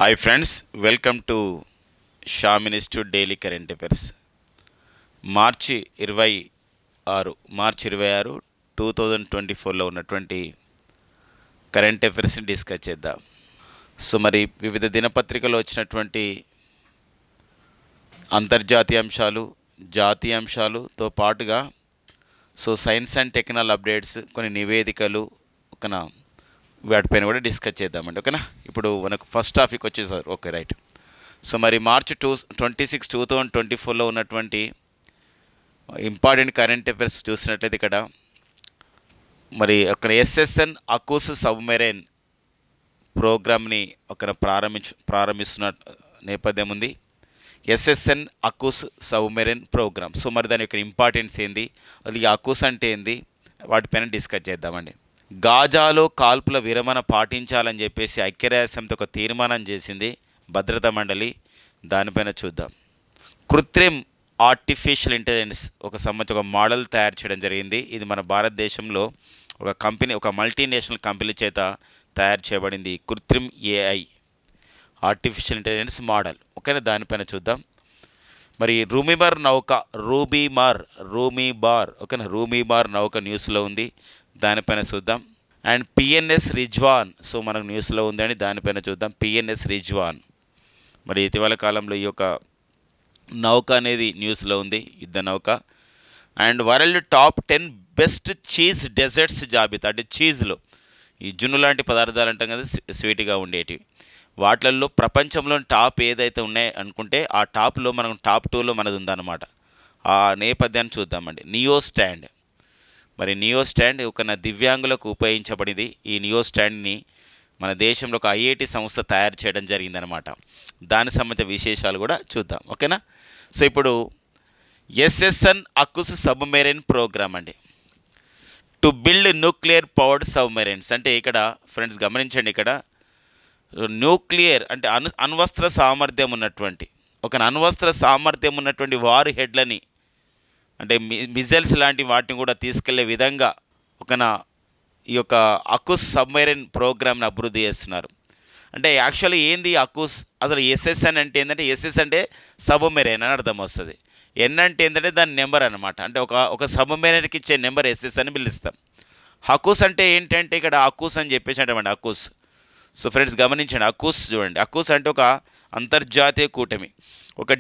Hi friends, welcome to Sham institute daily current affairs. March 26 2024లో ఉన్నటువంటి current అఫైర్స్ని discuss చేద్దాం. సో మరి వివిధ దినపత్రికలో వచ్చినటువంటి అంతర్జాతీయ అంశాలు, జాతీయ అంశాలుతో పాటుగా సైన్స్ అండ్ టెక్నాలజీ అప్డేట్స్, కొన్ని నివేదికలు వాటిపైన కూడా డిస్కస్ చేద్దామండి. ఓకేనా. ఇప్పుడు మనకు ఫస్ట్ టాపిక్ వచ్చేసారు. Okay, right. సో మరి మార్చి 26, 2024లో ఉన్నటువంటి ఇంపార్టెంట్ కరెంట్ అఫైర్స్ చూసినట్లయితే ఇక్కడ మరి ఒక ఎస్ఎస్ఎన్ అకూస్ సబ్మెరైన్ ప్రోగ్రామ్ని ప్రారంభిస్తున్న నేపథ్యం ఉంది. SSN AUKUS submarine program. సో మరి దాని యొక్క ఇంపార్టెన్స్ ఏంది, అది అకూస్ అంటే ఏంది, వాటిపైన డిస్కస్ చేద్దామండి. గాజాలో కాల్పుల విరమణ పాటించాలని చెప్పేసి ఐక్యరాజ్యసమితి ఒక తీర్మానం చేసింది భద్రతా మండలి. దానిపైన చూద్దాం. కృత్రిమ ఆర్టిఫిషియల్ ఇంటెలిజెన్స్ ఒక మోడల్ తయారు చేయడం జరిగింది. ఇది మన భారతదేశంలో ఒక మల్టీనేషనల్ కంపెనీ చేత తయారు చేయబడింది. కృత్రిమ ఏఐ ఆర్టిఫిషియల్ ఇంటెలిజెన్స్ మోడల్. ఓకేనా. దానిపైన చూద్దాం. మరి రూమీబార్ నౌక న్యూస్లో ఉంది. దానిపైన చూద్దాం. అండ్ పిఎన్ఎస్ రిజ్వాన్, సో మనకు న్యూస్లో ఉందని దానిపైన చూద్దాం. పిఎన్ఎస్ రిజ్వాన్ మరి ఇటీవల కాలంలో ఈ యొక్క నౌక అనేది న్యూస్లో ఉంది, యుద్ధ నౌక. And world top 10 best cheese desserts జాబితా. అంటే చీజ్లో ఈ జున్ను లాంటి పదార్థాలు అంటాం కదా, స్వీట్గా ఉండేటివి. వాటిల్లో ప్రపంచంలో టాప్ ఏదైతే ఉన్నాయో అనుకుంటే ఆ టాప్లో మనం టాప్ 2లో మనది ఉందన్నమాట. ఆ నేపథ్యాన్ని చూద్దామండి. Neo stand. మరి నియో స్టాండ్ ఒక దివ్యాంగులకు ఉపయోగించబడింది. ఈ నియో స్టాండ్ని మన దేశంలో ఒక ఐఐటి సంస్థ తయారు చేయడం జరిగిందనమాట. దానికి సంబంధించిన విశేషాలు కూడా చూద్దాం. ఓకేనా. సో ఇప్పుడు ఎస్ఎస్ఎన్ అకూస్ సబ్మెరైన్ ప్రోగ్రామ్ అండి. To build nuclear powered submarines. అంటే ఇక్కడ ఫ్రెండ్స్ గమనించండి, ఇక్కడ న్యూక్లియర్ అంటే అణ్వస్త్ర సామర్థ్యం ఉన్నటువంటి వార్ హెడ్లని, అంటే మిజైల్స్ లాంటి వాటిని కూడా తీసుకెళ్లే విధంగా ఈ యొక్క అకూస్ సబ్మెరైన్ ప్రోగ్రామ్ని అభివృద్ధి చేస్తున్నారు. అంటే యాక్చువల్లీ ఏంది అకూస్, అసలు ఎస్ఎస్ఎన్ అంటే ఏంటంటే, ఎస్ఎస్ అంటే సబ్మెరైన్ అని అర్థం వస్తుంది. ఎన్ అంటే ఏంటంటే దాని నెంబర్ అనమాట. అంటే ఒక సబ్మెరైన్కి ఇచ్చే నెంబర్ ఎస్ఎస్ అని పిలుస్తాం. అకూస్ అంటే ఏంటంటే ఇక్కడ అకూస్ అని చెప్పేసి అంటామండి, అకూస్. సో ఫ్రెండ్స్ గమనించండి, అకూస్ చూడండి. అకూస్ అంటే ఒక అంతర్జాతీయ కూటమి, ఒక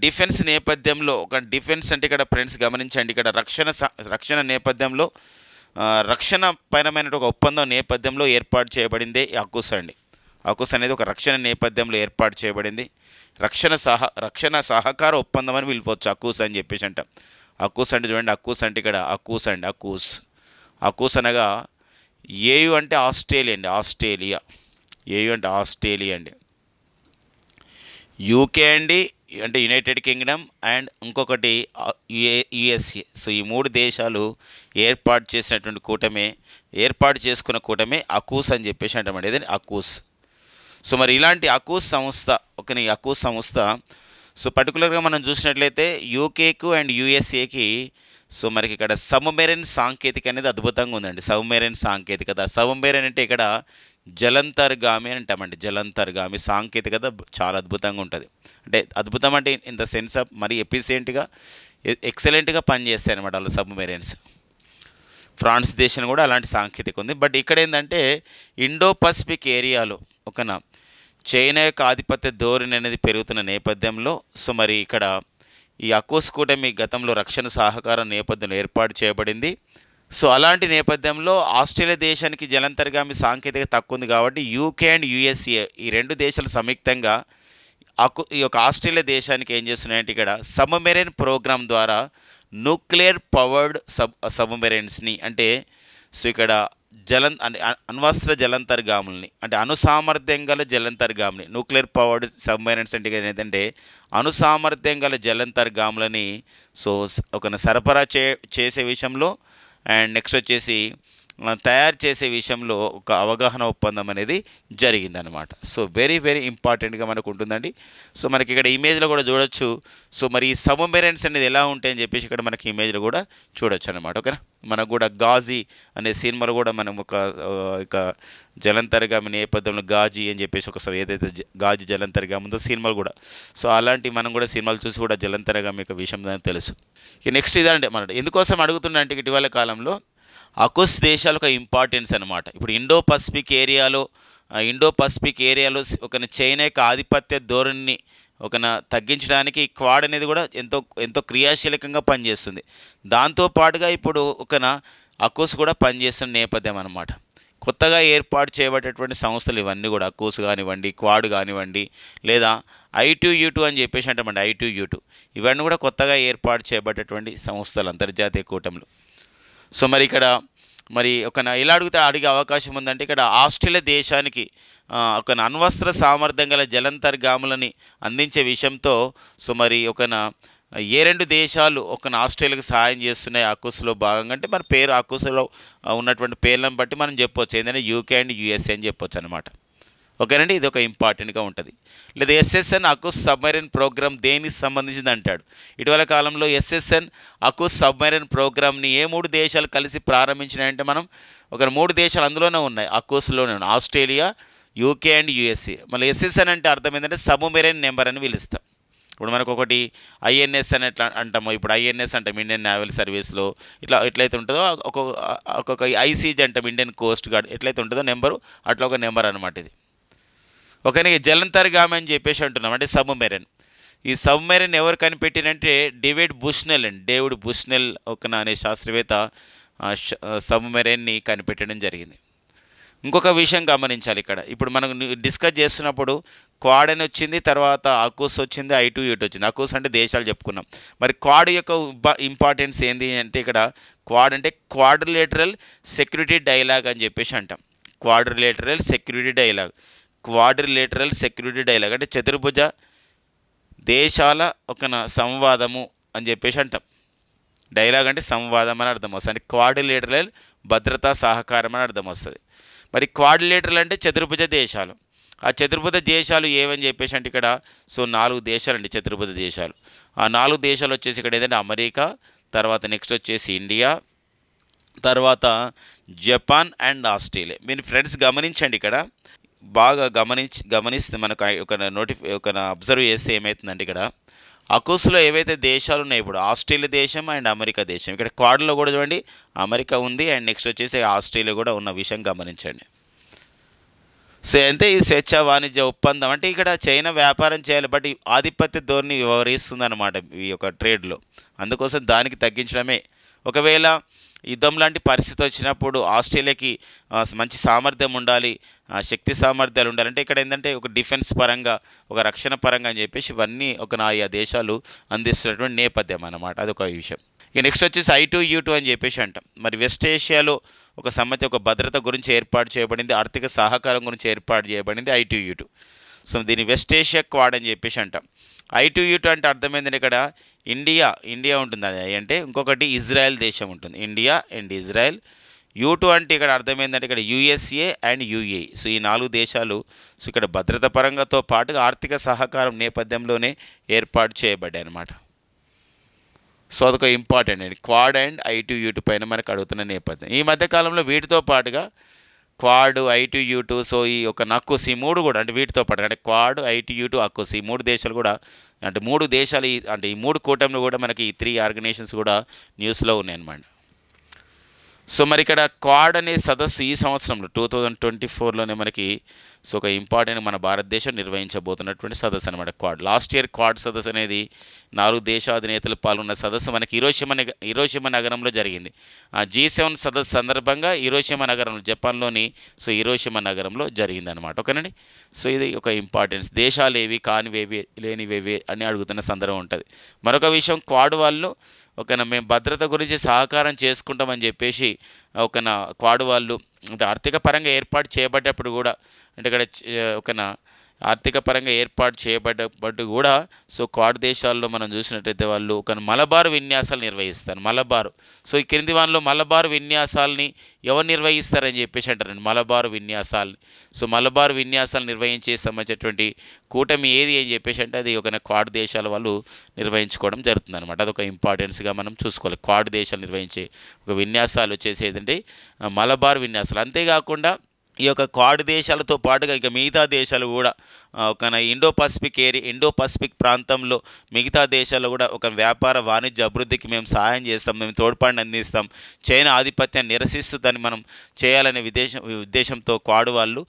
డిఫెన్స్ నేపథ్యంలో, డిఫెన్స్ అంటే ఇక్కడ ఫ్రెండ్స్ గమనించండి, ఇక్కడ రక్షణ నేపథ్యంలో, రక్షణ పరమైన ఒక ఒప్పందం నేపథ్యంలో ఏర్పాటు చేయబడిందే అకూస్ అండి. అకూస్ అనేది ఒక రక్షణ నేపథ్యంలో ఏర్పాటు చేయబడింది. రక్షణ సహకార ఒప్పందం అని పిలుపవచ్చు అకూస్ అని చెప్పేసి అంటాం. అకూస్ అంటే చూడండి, అకూస్ అంటే ఇక్కడ అకూస్ అండి. అకూస్ అనగా ఏయు అంటే ఆస్ట్రేలియా. ఏయు అంటే ఆస్ట్రేలియా అండి. యూకే అండి అంటే యునైటెడ్ కింగ్డమ్, అండ్ ఇంకొకటి యుఎస్ఏ. సో ఈ 3 దేశాలు ఏర్పాటు చేసుకున్న కూటమే అకూస్ అని చెప్పేసి అంటామండి. ఏదండి అకూస్. సో మరి ఇలాంటి అకూస్ సంస్థ సో పర్టికులర్గా మనం చూసినట్లయితే యూకేకు అండ్ యుఎస్ఏకి సో మనకి ఇక్కడ సబ్మెరైన్ సాంకేతిక అనేది అద్భుతంగా ఉందండి. సబ్మెరైన్ సాంకేతికత. సబ్మెరైన్ అంటే ఇక్కడ జలంతర్గామి అని అంటామండి. జలంతర్గామి సాంకేతికత చాలా అద్భుతంగా ఉంటుంది. అంటే అద్భుతం అంటే ఇన్ ద సెన్స్ ఆఫ్ మరి ఎక్సలెంట్గా పనిచేస్తాయి అనమాట వాళ్ళ సబ్మెరైన్స్. ఫ్రాన్స్ దేశం కూడా అలాంటి సాంకేతిక ఉంది. బట్ ఇక్కడ ఏంటంటే ఇండో పసిఫిక్ ఏరియాలో చైనా యొక్క ఆధిపత్య ధోరణి అనేది పెరుగుతున్న నేపథ్యంలో సో మరి ఇక్కడ ఈ అకూస్ కూటమి గతంలో రక్షణ సహకార నేపథ్యంలో ఏర్పాటు చేయబడింది. సో అలాంటి నేపథ్యంలో ఆస్ట్రేలియా దేశానికి జలంతర్గామి సాంకేతికత తక్కువ ఉంది కాబట్టి యూకే అండ్ యుఎస్ఏ ఈ 2 దేశాలు సంయుక్తంగా ఈ యొక్క ఆస్ట్రేలియా దేశానికి ఏం చేస్తున్నాయంటే ఇక్కడ సబ్మెరైన్ ప్రోగ్రామ్ ద్వారా న్యూక్లియర్ పవర్డ్ సబ్మెరైన్స్ని, అంటే సో ఇక్కడ అణ్వస్త్ర జలంతర్గాములని, అంటే అణుసామర్థ్యం గల జలంతర్గాములని, న్యూక్లియర్ పవర్డ్ సబ్మెరైన్స్ అంటే ఏంటంటే అణుసామర్థ్యం గల జలంతర్గాములని సో సరఫరా చేసే విషయంలో, అండ్ నెక్స్ట్ వచ్చేసి తయారు చేసే విషయంలో ఒక అవగాహన ఒప్పందం అనేది జరిగిందనమాట. సో వెరీ వెరీ ఇంపార్టెంట్గా మనకు ఉంటుందండి. సో మనకి ఇక్కడ ఇమేజ్లో కూడా చూడొచ్చు. సో మరి ఈ సబ్మెరైన్స్ అనేది ఎలా ఉంటాయని చెప్పేసి ఇక్కడ మనకి ఇమేజ్లో కూడా చూడొచ్చు అనమాట. ఓకేనా, మనకు కూడా గాజీ అనే సినిమాలో కూడా మనం ఇక జలంతర్గామి నేపథ్యంలో గాజీ అని చెప్పేసి ఒకసారి ఏదైతే గాజీ జలంతర్గామి ఉందో సినిమాలు కూడా, సో అలాంటి మనం కూడా సినిమాలు చూసి కూడా జలంతర్గామి యొక్క విషయం తెలుసు. ఇక నెక్స్ట్ ఇదంటే మన ఎందుకోసం అడుగుతున్నా అంటే ఇటీవల కాలంలో అకుస్ దేశాలు ఒక ఇంపార్టెన్స్ అనమాట. ఇప్పుడు ఇండో పసిఫిక్ ఏరియాలో ఒక చైనా యొక్క ఆధిపత్య ధోరణిని తగ్గించడానికి క్వాడ్ అనేది కూడా ఎంతో క్రియాశీలకంగా పనిచేస్తుంది. దాంతోపాటుగా ఇప్పుడు అకుస్ కూడా పనిచేస్తున్న నేపథ్యం అనమాట. కొత్తగా ఏర్పాటు చేయబడేటువంటి సంస్థలు ఇవన్నీ కూడా అకుస్ కానివ్వండి, క్వాడ్ కానివ్వండి, లేదా I2U2 అని చెప్పేసి అంటామండి. I2U2 ఇవన్నీ కూడా కొత్తగా ఏర్పాటు చేయబడేటువంటి సంస్థలు అంతర్జాతీయ కూటములు. సో మరి ఇక్కడ ఎలా అడిగే అవకాశం ఉందంటే ఇక్కడ ఆస్ట్రేలియా దేశానికి అణ్వస్త్ర సామర్థ్యం గల జలంతర్గాములని అందించే విషయంతో సో మరి ఏ రెండు దేశాలు ఆస్ట్రేలియాకి సహాయం చేస్తున్నాయి అకుస్లో భాగంగా అంటే మన పేరు అకుస్లో ఉన్నటువంటి పేర్లను బట్టి మనం చెప్పొచ్చు ఏంటంటే UK అండ్ USA అని చెప్పొచ్చు అనమాట. ఓకేనండి, ఇది ఒక ఇంపార్టెంట్గా ఉంటుంది. లేదా SSN అకుస్ సబ్మెరైన్ ప్రోగ్రామ్ దేనికి సంబంధించింది అంటాడు. ఇటీవల కాలంలో SSN అకుస్ సబ్మెరైన్ ప్రోగ్రామ్ని ఏ 3 దేశాలు కలిసి ప్రారంభించినాయంటే మనం 3 దేశాలు అందులోనే ఉన్నాయి, అకుస్లోనే ఉన్నాయి, ఆస్ట్రేలియా, UK అండ్ USA. మళ్ళీ SSN అంటే అర్థం ఏంటంటే సబ్మెరైన్ నెంబర్ అని పిలుస్తాం. ఇప్పుడు మనకు ఒకటి INS అని ఎట్లా అంటామో, ఇప్పుడు INS అంటాం ఇండియన్ నేవల్ సర్వీస్లో, ఎట్లయితే ఉంటుందో ఒక్కొక్క ICG అంటాం ఇండియన్ కోస్ట్ గార్డ్, ఎట్లయితే ఉంటుందో నెంబరు అట్లా ఒక నెంబర్ అనమాట ఇది. ఓకేనా, జలంతర్గామి అని చెప్పేసి అంటున్నాం అంటే సబ్మెరైన్. ఈ సబ్మెరైన్ ఎవరు కనిపెట్టినంటే డేవిడ్ బుష్నెల్ అనే శాస్త్రవేత్త సబ్మెరైన్ని కనిపెట్టడం జరిగింది. ఇంకొక విషయం గమనించాలి ఇక్కడ. ఇప్పుడు మనం డిస్కస్ చేస్తున్నప్పుడు క్వాడ్ అని వచ్చింది, తర్వాత అకుస్ వచ్చింది, I2U2 వచ్చింది. అకుస్ అంటే దేశాలు చెప్పుకున్నాం. మరి క్వాడ్ యొక్క ఇంపార్టెన్స్ ఏంటి అంటే ఇక్కడ క్వాడ్ అంటే క్వాడ్రిలేటరల్ సెక్యూరిటీ డైలాగ్ అని చెప్పేసి అంటాం. క్వాడ్రిలేటరల్ సెక్యూరిటీ డైలాగ్ అంటే చతుర్భుజ దేశాల సంవాదము అని చెప్పేసి అంటాం. డైలాగ్ అంటే సంవాదం అని అర్థం వస్తుంది. క్వాడ్రిలేటరల్ భద్రతా సహకారం అని అర్థం వస్తుంది. మరి క్వాడ్రిలేటరల్ అంటే చతుర్భుజ దేశాలు. ఆ చతుర్భుజ దేశాలు ఏవని చెప్పేసి అంటే ఇక్కడ 4 దేశాలు అండి చతుర్భుజ దేశాలు. ఆ 4 దేశాలు వచ్చేసి ఇక్కడ ఏదంటే అమెరికా, తర్వాత నెక్స్ట్ వచ్చేసి ఇండియా, తర్వాత జపాన్ అండ్ ఆస్ట్రేలియా. మీరు ఫ్రెండ్స్ గమనించండి, ఇక్కడ బాగా గమనిస్తే మనకు అబ్జర్వ్ చేస్తే ఏమవుతుందంటే ఇక్కడ అకుస్లో ఏవైతే దేశాలు ఉన్నాయి, ఇప్పుడు ఆస్ట్రేలియా దేశం అండ్ అమెరికా దేశం, ఇక్కడ క్వాడ్లో కూడా చూడండి అమెరికా ఉంది అండ్ నెక్స్ట్ వచ్చేసి ఆస్ట్రేలియా కూడా ఉన్న విషయం గమనించండి. సో అంటే ఈ స్వేచ్ఛా వాణిజ్య ఒప్పందం అంటే ఇక్కడ చైనా వ్యాపారం చేయాలి, బట్ ఆధిపత్య ధోరణి వ్యవహరిస్తుంది అనమాట ఈ యొక్క ట్రేడ్లో. అందుకోసం దానికి తగ్గించడమే. ఒకవేళ యుద్ధం లాంటి పరిస్థితి వచ్చినప్పుడు ఆస్ట్రేలియాకి మంచి సామర్థ్యం ఉండాలి, శక్తి సామర్థ్యాలు ఉండాలంటే ఇక్కడ ఏంటంటే ఒక డిఫెన్స్ పరంగా, ఒక రక్షణ పరంగా అని చెప్పేసి ఇవన్నీ ఆయా దేశాలు అందిస్తున్నటువంటి నేపథ్యం అన్నమాట. అదొక విషయం. ఇక నెక్స్ట్ వచ్చేసి I2U2 అని చెప్పేసి అంటాం. మరి వెస్ట్ ఏషియాలో ఒక భద్రత గురించి ఏర్పాటు చేయబడింది, ఆర్థిక సహకారం గురించి ఏర్పాటు చేయబడింది I2U2. సో దీన్ని వెస్ట్ ఏషియా క్వాడ్ అని చెప్పేసి అంటాం. I2U2 అంటే అర్థమైందంటే ఇక్కడ ఇండియా ఉంటుంది అంటే, ఇంకొకటి ఇజ్రాయెల్ దేశం ఉంటుంది, ఇండియా అండ్ ఇజ్రాయెల్. U2 అంటే ఇక్కడ అర్థమైందంటే ఇక్కడ USA అండ్ UAE. సో ఈ 4 దేశాలు సో ఇక్కడ భద్రత పరంగాతో పాటుగా ఆర్థిక సహకారం నేపథ్యంలోనే ఏర్పాటు చేయబడ్డాయి అన్నమాట. సో అదొక ఇంపార్టెంట్ అండి క్వాడ్ అండ్ I2U2 పైన మనకు అడుగుతున్న నేపథ్యం. ఈ మధ్యకాలంలో వీటితో పాటుగా క్వాడ్, I2U2, సో ఈ అకుస్, ఈ 3 కూడా అంటే వీటితో పాటు అంటే క్వాడ్, I2U2, అకుస్, ఈ 3 దేశాలు కూడా అంటే 3 దేశాలు అంటే ఈ 3 కూటమిలు కూడా మనకి ఈ 3 ఆర్గనైజేషన్స్ కూడా న్యూస్లో ఉన్నాయన్నమాట. సో మరి ఇక్కడ క్వాడ్ అనే సదస్సు ఈ సంవత్సరంలో 2024లోనే మనకి సో ఒక ఇంపార్టెంట్ మన భారతదేశం నిర్వహించబోతున్నటువంటి సదస్సు అనమాట క్వాడ్. లాస్ట్ ఇయర్ క్వాడ్ సదస్సు అనేది 4 దేశాధినేతలు పాల్గొన్న సదస్సు మనకి హిరోషిమా నగరంలో జరిగింది. G7 సదస్సు సందర్భంగా హిరోషిమా నగరంలో, జపాన్లోని సో హిరోషిమా నగరంలో జరిగిందనమాట. ఓకేనండి. సో ఇది ఒక ఇంపార్టెన్స్. దేశాలు ఏవి, కానివేవి, లేనివేవి అని అడుగుతున్న సందర్భం ఉంటుంది. మరొక విషయం, క్వాడ్ వాళ్ళు మేము భద్రత గురించి సహకారం చేసుకుంటామని చెప్పేసి క్వాడ్ వాళ్ళు అంటే ఆర్థిక పరంగా ఏర్పాటు చేయబడ్డప్పుడు కూడా అంటే ఇక్కడ ఆర్థిక పరంగా ఏర్పాటు చేయబడ్డప్పుడు కూడా సో క్వాడ్ దేశాల్లో మనం చూసినట్టయితే వాళ్ళు ఒక మలబార్ విన్యాసాలు నిర్వహిస్తారు. మలబారు, సో ఈ క్రింది వానిలో మలబార్ విన్యాసాలని ఎవరు నిర్వహిస్తారని చెప్పేసి అంటారండి, మలబార్ విన్యాసాలని. సో మలబార్ విన్యాసాలు నిర్వహించే సంబంధించినటువంటి కూటమి ఏది అని చెప్పేసి అంటే అది ఒక క్వాడ్ దేశాల వాళ్ళు నిర్వహించుకోవడం జరుగుతుంది అనమాట. అదొక ఇంపార్టెన్స్గా మనం చూసుకోవాలి. క్వాడ్ దేశాలు నిర్వహించే ఒక విన్యాసాలు వచ్చేసి ఏంటంటే మలబార్ విన్యాసాలు. అంతేకాకుండా ఈ యొక్క క్వాడ్ దేశాలతో పాటుగా ఇక మిగతా దేశాలు కూడా ఒక ఇండో పసిఫిక్ ప్రాంతంలో మిగతా దేశాల్లో కూడా ఒక వ్యాపార వాణిజ్య అభివృద్ధికి మేము సహాయం చేస్తాం, మేము తోడ్పాటుని అందిస్తాం, చైనా ఆధిపత్యాన్ని నిరసిస్తూ దాన్ని మనం చేయాలనే ఉద్దేశంతో క్వాడ్ వాళ్ళు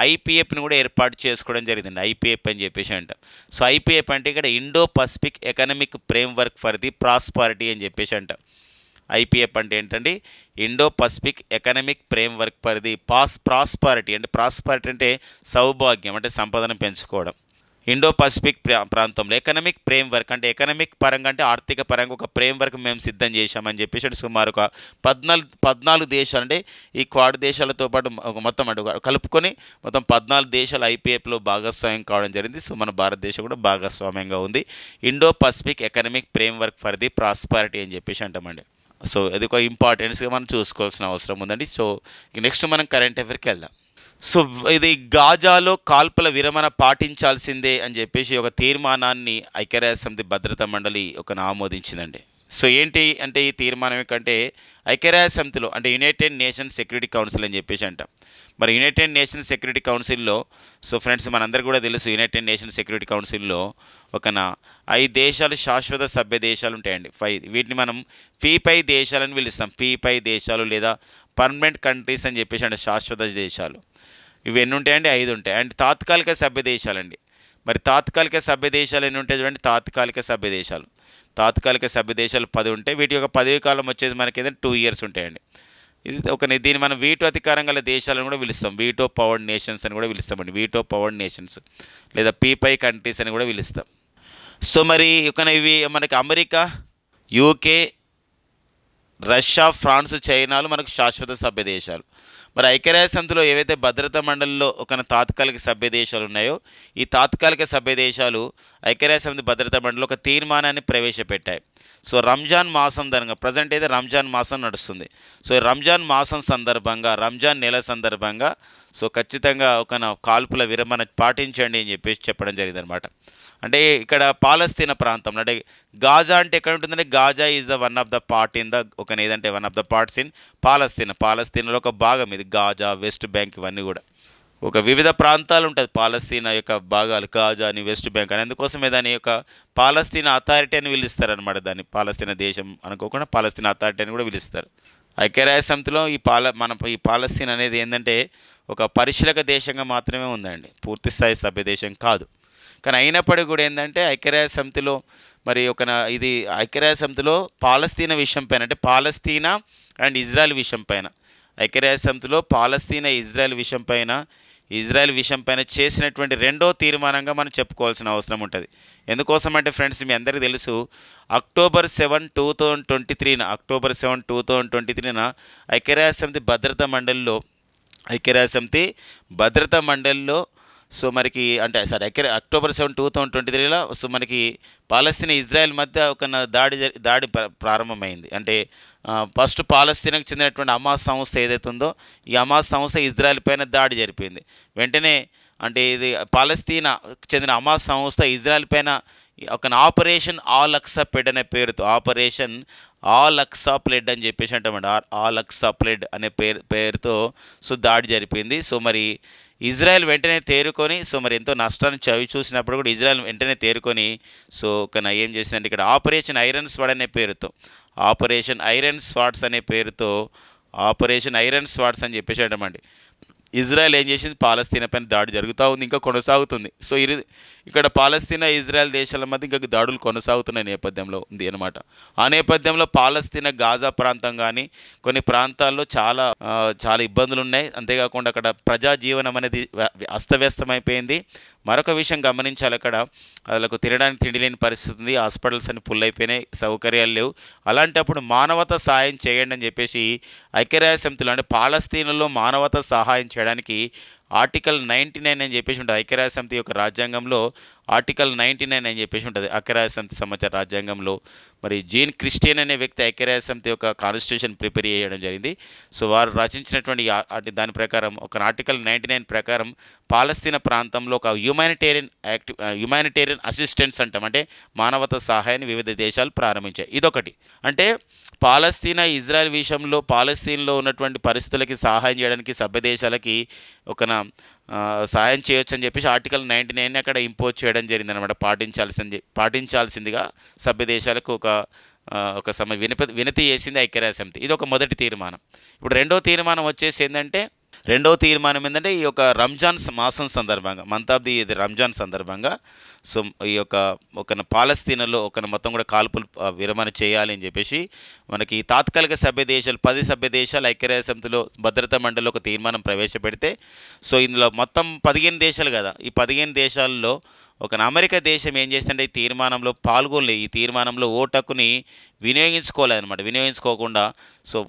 ఐపీఎఫ్ని కూడా ఏర్పాటు చేసుకోవడం జరిగింది. ఐపీఎఫ్ అని చెప్పేసి అంటాం. సో ఐపీఎఫ్ అంటే ఇక్కడ Indo Pacific economic framework for the prosperity అని చెప్పేసి అంటాం. ఐపీఎఫ్ అంటే ఏంటంటే Indo Pacific economic framework for the prosperity. అంటే ప్రాస్పారిటీ అంటే సౌభాగ్యం, అంటే సంపదను పెంచుకోవడం. ఇండో పసిఫిక్ ప్రాంతంలో ఎకనామిక్ ఫ్రేమ్వర్క్ అంటే ఎకనామిక్ పరంగా అంటే ఆర్థిక పరంగా ఒక ఫ్రేమ్వర్క్ మేము సిద్ధం చేశామని చెప్పేసి సుమారు ఒక 14 దేశాలు, అంటే ఈ క్వాడ్ దేశాలతో పాటు మొత్తం అంటే కలుపుకొని మొత్తం 14 దేశాలు ఐపీఎఫ్లో భాగస్వామ్యం కావడం జరిగింది. సో మన భారతదేశం కూడా భాగస్వామ్యంగా ఉంది Indo Pacific economic framework for the prosperity అని చెప్పేసి అంటామండి. సో అది ఒక ఇంపార్టెన్స్గా మనం చూసుకోవాల్సిన అవసరం ఉందండి. సో నెక్స్ట్ మనం కరెంట్ అఫైర్కి వెళ్దాం. సో ఇది గాజాలో కాల్పుల విరమణ పాటించాల్సిందే అని చెప్పేసి ఒక తీర్మానాన్ని ఐక్యరాజ్యసమితి భద్రతా మండలి ఆమోదించిందండి. సో ఏంటి అంటే ఈ తీర్మానం ఏంటంటే ఐక్యరాజ్యసమితిలో అంటే యునైటెడ్ నేషన్స్ సెక్యూరిటీ కౌన్సిల్ అని చెప్పేసి అంటాం. మరి యునైటెడ్ నేషన్స్ సెక్యూరిటీ కౌన్సిల్లో సో ఫ్రెండ్స్ మనందరికీ కూడా తెలుసు, యునైటెడ్ నేషన్స్ సెక్యూరిటీ కౌన్సిల్లో 5 దేశాలు శాశ్వత సభ్య దేశాలు ఉంటాయండి. 5 వీటిని మనం P5 దేశాలని పిలుస్తాం. P5 దేశాలు లేదా పర్మనెంట్ కంట్రీస్ అని చెప్పేసి అంటే శాశ్వత దేశాలు. ఇవి ఎన్ని ఉంటాయండి? 5 ఉంటాయి. అండ్ తాత్కాలిక సభ్య దేశాలండి. మరి తాత్కాలిక సభ్య దేశాలు ఎన్ని ఉంటాయి చూడండి, తాత్కాలిక సభ్య దేశాలు 10 ఉంటాయి. వీటి యొక్క పదవీ కాలం వచ్చేది మనకి ఏదైనా 2 years ఉంటాయండి. ఇది దీన్ని మనం వీటో అధికారం గల దేశాలను కూడా పిలుస్తాం, వీటో పవర్డ్ నేషన్స్ అని కూడా పిలుస్తామండి. వీటో పవర్డ్ నేషన్స్ లేదా P5 కంట్రీస్ అని కూడా పిలుస్తాం. సో మరి ఇవి మనకి అమెరికా, యూకే, రష్యా, ఫ్రాన్స్, చైనాలు మనకు శాశ్వత సభ్య దేశాలు. మరి ఐక్యరాజ్యసమితిలో ఏవైతే భద్రతా మండలిలో తాత్కాలిక సభ్య దేశాలు ఉన్నాయో ఈ తాత్కాలిక సభ్య దేశాలు ఐక్యరాజ్యసమితి భద్రతా మండలిలో ఒక తీర్మానాన్ని ప్రవేశపెట్టాయి. సో రంజాన్ మాసం ధరంగా ప్రజెంట్ అయితే రంజాన్ మాసం నడుస్తుంది. సో రంజాన్ మాసం సందర్భంగా, రంజాన్ నెల సందర్భంగా సో ఖచ్చితంగా కాల్పుల విరమణ పాటించండి అని చెప్పేసి చెప్పడం జరిగిందనమాట. అంటే ఇక్కడ పాలస్తీనా ప్రాంతంలో అంటే గాజా అంటే ఎక్కడ ఉంటుందంటే Gaza is the one of the part in the ఏదంటే one of the parts in పాలస్తీనాలో ఒక భాగం ఇది. గాజా, వెస్ట్ బ్యాంక్ ఇవన్నీ కూడా వివిధ ప్రాంతాలు ఉంటుంది పాలస్తీనా యొక్క భాగాలు, గాజా అని, వెస్ట్ బ్యాంక్ అని. అందుకోసమే దాని యొక్క పాలస్తీనా అథారిటీ అని పిలుస్తారనమాట. దాన్ని పాలస్తీనా దేశం అనుకోకుండా పాలస్తీనా అథారిటీ అని కూడా పిలుస్తారు. ఐక్యరాజ్యసమితిలో ఈ పాలస్తీనా అనేది ఏంటంటే ఒక పరిశీలక దేశంగా మాత్రమే ఉందండి, పూర్తిస్థాయి సభ్య దేశం కాదు. కానీ అయినప్పటికీ కూడా ఏంటంటే ఐక్యరాజ్యసమితిలో మరి ఇది ఐక్యరాజ్యసమితిలో పాలస్తీనా విషయం పైన అంటే పాలస్తీనా అండ్ ఇజ్రాయెల్ విషయం పైన ఐక్యరాజ్యసమితిలో పాలస్తీనా ఇజ్రాయెల్ విషయం పైన చేసినటువంటి 2వ తీర్మానంగా మనం చెప్పుకోవాల్సిన అవసరం ఉంటుంది. ఎందుకోసం అంటే ఫ్రెండ్స్ మీ అందరికీ తెలుసు అక్టోబర్ 7, 2023 ఐక్యరాజ్యసమితి భద్రతా మండలిలో సో మనకి అంటే అక్టోబర్ 7, 2023 సో మనకి పాలస్తీనా ఇజ్రాయెల్ మధ్య దాడి ప్రారంభమైంది. అంటే ఫస్ట్ పాలస్తీనాకు చెందినటువంటి హమాస్ సంస్థ ఏదైతే ఉందో ఈ హమాస్ సంస్థ ఇజ్రాయెల్ పైన దాడి జరిపింది. వెంటనే అంటే ఇది పాలస్తీనాకు చెందిన హమాస్ సంస్థ ఇజ్రాయెల్ పైన ఆపరేషన్ ఆల్ అక్సా ప్లెడ్ అనే పేరుతో ఆపరేషన్ ఆల్ అక్సా ప్లెడ్ అని చెప్పేసి అంటామండి. ఆల్ అక్సా ప్లెడ్ అనే పేరుతో సో దాడి జరిపింది. సో మరి ఇజ్రాయెల్ వెంటనే తేరుకొని సో మరి ఎంతో నష్టాన్ని చవి చూసినప్పుడు కూడా ఇజ్రాయెల్ వెంటనే తేరుకొని సో ఏం చేసిందంటే ఇక్కడ ఆపరేషన్ ఐరన్ స్వాడ్ అనే పేరుతో ఆపరేషన్ ఐరన్ స్వాడ్స్ అని చెప్పేసి అంటామండి. ఇజ్రాయెల్ ఏం చేసింది, పాలస్తీనా పైన దాడి జరుగుతూ ఉంది, ఇంకా కొనసాగుతుంది. సో ఇక్కడ పాలస్తీనా ఇజ్రాయెల్ దేశాల మధ్య ఇంకా దాడులు కొనసాగుతున్న నేపథ్యంలో ఉంది అనమాట. ఆ నేపథ్యంలో పాలస్తీనా గాజా ప్రాంతం కానీ కొన్ని ప్రాంతాల్లో చాలా ఇబ్బందులు ఉన్నాయి. అంతేకాకుండా అక్కడ ప్రజాజీవనం అనేది అస్తవ్యస్తమైపోయింది. మరొక విషయం గమనించాలి, అక్కడ వాళ్ళకు తినడానికి తిండి లేని పరిస్థితి ఉంది, హాస్పిటల్స్ అన్ని ఫుల్ అయిపోయినాయి, సౌకర్యాలు లేవు. అలాంటప్పుడు మానవతా సహాయం చేయండి అని చెప్పేసి ఐక్యరాజ్యసమితిలో అంటే పాలస్తీనాలో మానవతా సహాయం చేయడానికి ఆర్టికల్ 99 అని చెప్పేసి ఉంటుంది ఐక్యరాజ్య సమితి యొక్క రాజ్యాంగంలో. ఆర్టికల్ 99 అని చెప్పేసి ఉంటుంది ఐక్యరాజ్య సమితి సమాచార రాజ్యాంగంలో. మరి జీన్ క్రిస్టియన్ అనే వ్యక్తి ఐక్యరాజ్య సమితి యొక్క కాన్స్టిట్యూషన్ ప్రిపేర్ చేయడం జరిగింది. సో వారు రచించినటువంటి దాని ప్రకారం ఒక ఆర్టికల్ 99 ప్రకారం పాలస్తీనా ప్రాంతంలో ఒక హ్యుమానిటేరియన్ అసిస్టెన్స్ అంటాం, అంటే మానవతా సహాయాన్ని వివిధ దేశాలు ప్రారంభించాయి. ఇదొకటి. అంటే పాలస్తీనా ఇజ్రాయెల్ విషయంలో పాలస్తీన్లో ఉన్నటువంటి పరిస్థితులకి సహాయం చేయడానికి సభ్య దేశాలకి సహాయం చేయొచ్చు అని చెప్పేసి ఆర్టికల్ 99 అక్కడ ఇంపోజ్ చేయడం జరిగిందనమాట. పాటించాల్సిందిగా సభ్య దేశాలకు ఒక వినతి చేసింది ఐక్యరాజ్య సమితి. ఇది ఒక మొదటి తీర్మానం. ఇప్పుడు రెండో తీర్మానం ఏంటంటే ఈ యొక్క రంజాన్ మాసం సందర్భంగా, మంత్ ఆఫ్ ది రంజాన్ సందర్భంగా సో ఈ యొక్క పాలస్తీనాలో మొత్తం కూడా కాల్పులు విరమణ చేయాలి అని చెప్పేసి మనకి తాత్కాలిక సభ్య దేశాలు 10 సభ్య దేశాలు ఐక్యరాజ్య సమితిలో భద్రతా మండలిలో ఒక తీర్మానం ప్రవేశపెడితే, సో ఇందులో మొత్తం 15 దేశాలు కదా, ఈ 15 దేశాల్లో అమెరికా దేశం ఏం చేస్తుంటే ఈ తీర్మానంలో పాల్గొనలే. ఈ తీర్మానంలో ఓటు హక్కుని వినియోగించుకోలేదన్నమాట. వినియోగించుకోకుండా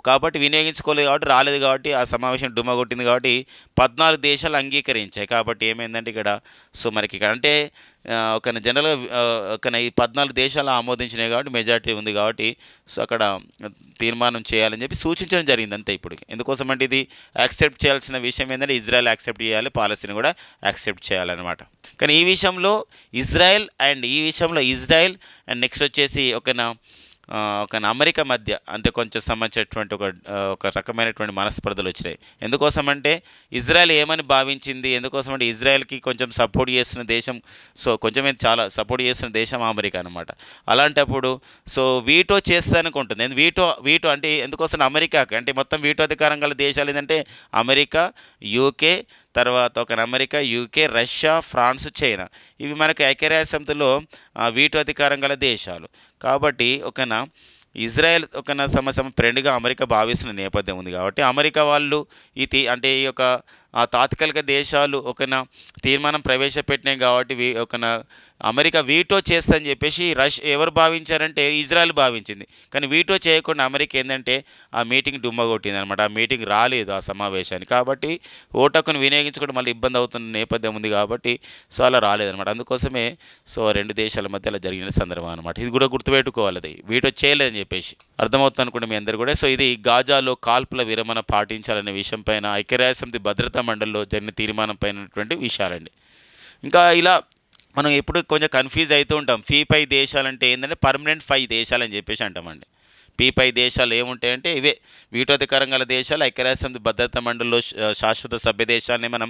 కాబట్టి వినియోగించుకోలేదు కాబట్టి రాలేదు కాబట్టి ఆ సమావేశం డుమ్మా కొట్టింది కాబట్టి 14 దేశాలు అంగీకరించాయి. కాబట్టి ఏమైందంటే ఇక్కడ మనకి ఇక్కడ అంటే జనరల్గా ఈ 14 దేశాలు ఆమోదించినాయి కాబట్టి మెజారిటీ ఉంది కాబట్టి అక్కడ తీర్మానం చేయాలని చెప్పి సూచించడం జరిగింది అంతే. ఇప్పుడు ఎందుకోసం అంటే ఇది యాక్సెప్ట్ చేయాల్సిన విషయం ఏంటంటే ఇజ్రాయెల్ యాక్సెప్ట్ చేయాలి, పాలస్తీనా కూడా యాక్సెప్ట్ చేయాలన్నమాట. కానీ ఈ విషయంలో ఇజ్రాయెల్ అండ్ నెక్స్ట్ వచ్చేసి అమెరికా మధ్య అంటే కొంచెం సంబంధించినటువంటి ఒక రకమైనటువంటి మనస్పర్ధలు వచ్చినాయి. ఎందుకోసం అంటే ఇజ్రాయెల్ ఏమని భావించింది, ఎందుకోసం అంటే ఇజ్రాయెల్కి కొంచెం సపోర్ట్ చేస్తున్న దేశం కొంచెం చాలా సపోర్ట్ చేస్తున్న దేశం అమెరికా అనమాట. అలాంటప్పుడు వీటో చేస్తానుకుంటుంది. వీటో అంటే ఎందుకోసం అమెరికాకి అంటే మొత్తం వీటో అధికారం గల దేశాలు ఏంటంటే అమెరికా, యూకే, తర్వాత America, UK, Russia, France, China. ఇవి మనకు ఐక్యరాజ్య సమితిలో వీటో అధికారం గల దేశాలు. కాబట్టి ఇజ్రాయెల్ ఫ్రెండ్గా అమెరికా భావిస్తున్న నేపథ్యం ఉంది కాబట్టి అమెరికా వాళ్ళు ఈ యొక్క తాత్కాలిక దేశాలు తీర్మానం ప్రవేశపెట్టినాయి కాబట్టి అమెరికా వీటో చేస్తుందని చెప్పేసి ఎవరు భావించారంటే ఇజ్రాయెల్ భావించింది. కానీ వీటో చేయకుండా అమెరికా ఏంటంటే ఆ మీటింగ్ డుమ్మా కొట్టింది అనమాట. ఆ మీటింగ్ రాలేదు ఆ సమావేశానికి. కాబట్టి ఓటకును వినియోగించుకోవడం మళ్ళీ ఇబ్బంది అవుతున్న నేపథ్యం ఉంది కాబట్టి అలా రాలేదనమాట. అందుకోసమే రెండు దేశాల మధ్య అలా జరిగిన సందర్భం అనమాట. ఇది కూడా గుర్తుపెట్టుకోవాలి, అది వీటో చేయలేదని చెప్పేసి. అర్థమవుతుంది అనుకుంటే మీ అందరు కూడా. ఇది గాజాలో కాల్పుల విరమణ పాటించాలనే విషయం పైన ఐక్యరాజ్య సమితి భద్రతా మండలిలో జరిగిన తీర్మానం పైనటువంటి విషయాలండి. ఇంకా ఇలా మనం ఎప్పుడు కొంచెం కన్ఫ్యూజ్ అవుతూ ఉంటాం. P5 దేశాలు అంటే ఏంటంటే పర్మనెంట్ 5 దేశాలు అని చెప్పేసి అంటామండి. P5 దేశాలు ఏముంటాయంటే ఇవే వీటో అధికారం గల దేశాలు, ఐక్యరాజ్య సమితి భద్రతా మండలిలో శాశ్వత సభ్య దేశాలని మనం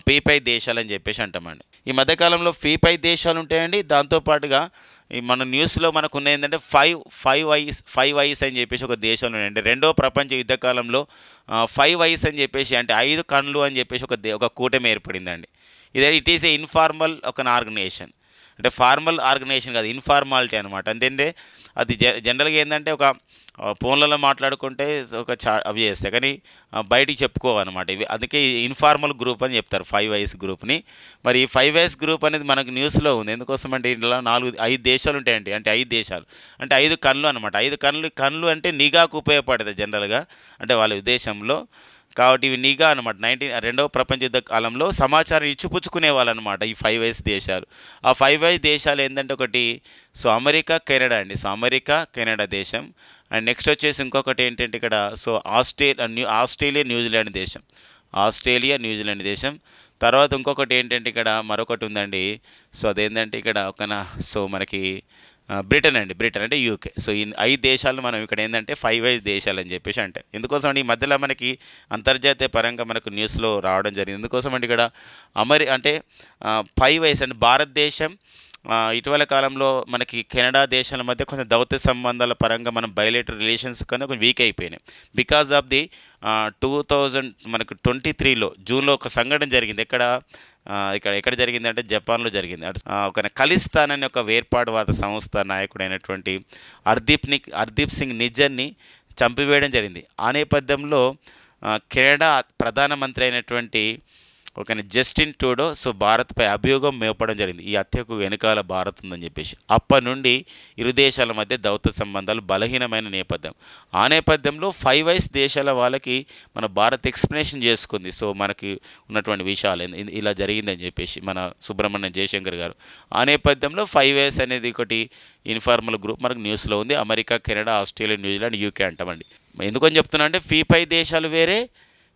P5 దేశాలు అని చెప్పేసి అంటామండి. ఈ మధ్యకాలంలో P5 దేశాలు ఉంటాయండి. దాంతోపాటుగా మన న్యూస్లో మనకున్న ఏంటంటే ఫైవ్ ఐస్ అని చెప్పేసి ఒక దేశంలో ఉన్నాయండి. రెండో ప్రపంచ యుద్ధ కాలంలో 5 ఐస్ అని చెప్పేసి అంటే 5 కన్నులు అని చెప్పేసి ఒక కూటమి ఏర్పడిందండి. It is a informal organization. అంటే ఫార్మల్ ఆర్గనైజేషన్ కాదు, ఇన్ఫార్మాలిటీ అనమాట. అంటే అది జనరల్గా ఏంటంటే ఫోన్లలో మాట్లాడుకుంటే అవి చేస్తాయి కానీ బయటికి చెప్పుకోవన్నమాట ఇవి. అందుకే ఇన్ఫార్మల్ గ్రూప్ అని చెప్తారు 5 ఐస్ గ్రూప్ని. మరి ఈ 5 ఐస్ గ్రూప్ అనేది మనకు న్యూస్లో ఉంది. ఎందుకోసం అంటే ఇంట్లో 5 దేశాలు ఉంటాయండి. అంటే 5 దేశాలు అంటే 5 కన్నులు అనమాట. 5 కన్నులు అంటే నిఘాకు ఉపయోగపడుతుంది జనరల్గా అంటే వాళ్ళ ఉద్దేశంలో. కాబట్టి ఇవి నిఘా అనమాట. రెండవ ప్రపంచ యుద్ధ కాలంలో సమాచారం ఇచ్చిపుచ్చుకునే వాళ్ళు అనమాట ఈ 5 ఐస్ దేశాలు. ఆ 5 ఐస్ దేశాలు ఏంటంటే ఒకటి అమెరికా, కెనడా అండి. అమెరికా, కెనడా దేశం. అండ్ నెక్స్ట్ వచ్చేసి ఇంకొకటి ఏంటంటే ఇక్కడ ఆస్ట్రేలియా, న్యూజిలాండ్ దేశం. తర్వాత ఇంకొకటి ఏంటంటే ఇక్కడ మరొకటి ఉందండి. అదేంటంటే ఇక్కడ మనకి బ్రిటన్ అంటే యూకే. ఈ 5 దేశాలు మనం ఇక్కడ ఏంటంటే 5 ఐస్ దేశాలు అని చెప్పేసి అంటే ఎందుకోసం అంటే ఈ మధ్యలో మనకి అంతర్జాతీయ పరంగా మనకు న్యూస్లో రావడం జరిగింది. ఎందుకోసం అంటే ఇక్కడ 5 ఐస్ అంటే భారతదేశం ఇటీవల కాలంలో మనకి కెనడా దేశాల మధ్య కొంచెం దౌత్య సంబంధాల పరంగా మనం బయోలేటరల్ రిలేషన్స్ కన్నా కొంచెం వీక్ అయిపోయినాయి. బికాజ్ ఆఫ్ ది 2023లో జూన్లో ఒక సంఘటన జరిగింది. ఎక్కడ జరిగిందంటే జపాన్లో జరిగింది. ఒక ఖలిస్తాన్ అనే ఒక వేర్పాటువాద సంస్థ నాయకుడైనటువంటి హర్దీప్ సింగ్ నిజ్జర్ని చంపివేయడం జరిగింది. ఆ నేపథ్యంలో కెనడా ప్రధానమంత్రి అయినటువంటి ఓకేనా జస్టిన్ ట్రూడో సో భారత్పై అభియోగం మోపడం జరిగింది, ఈ హత్యకు వెనుకాల భారత్ ఉందని చెప్పేసి. అప్పటి నుండి ఇరు దేశాల మధ్య దౌత్య సంబంధాలు బలహీనమైన నేపథ్యం. ఆ నేపథ్యంలో 5 ఐస్ దేశాల వాళ్ళకి మన భారత్ ఎక్స్ప్లెనేషన్ చేసుకుంది. సో మనకి ఉన్నటువంటి విషయాలు ఇలా జరిగిందని చెప్పేసి మన సుబ్రహ్మణ్యం జయశంకర్ గారు. ఆ నేపథ్యంలో 5 ఐస్ అనేది ఒకటి ఇన్ఫార్మల్ గ్రూప్ మనకు న్యూస్లో ఉంది. America, Canada, Australia, New Zealand, UK అంటామండి. ఎందుకని చెప్తున్నా అంటే ఫీ5 దేశాలు వేరే,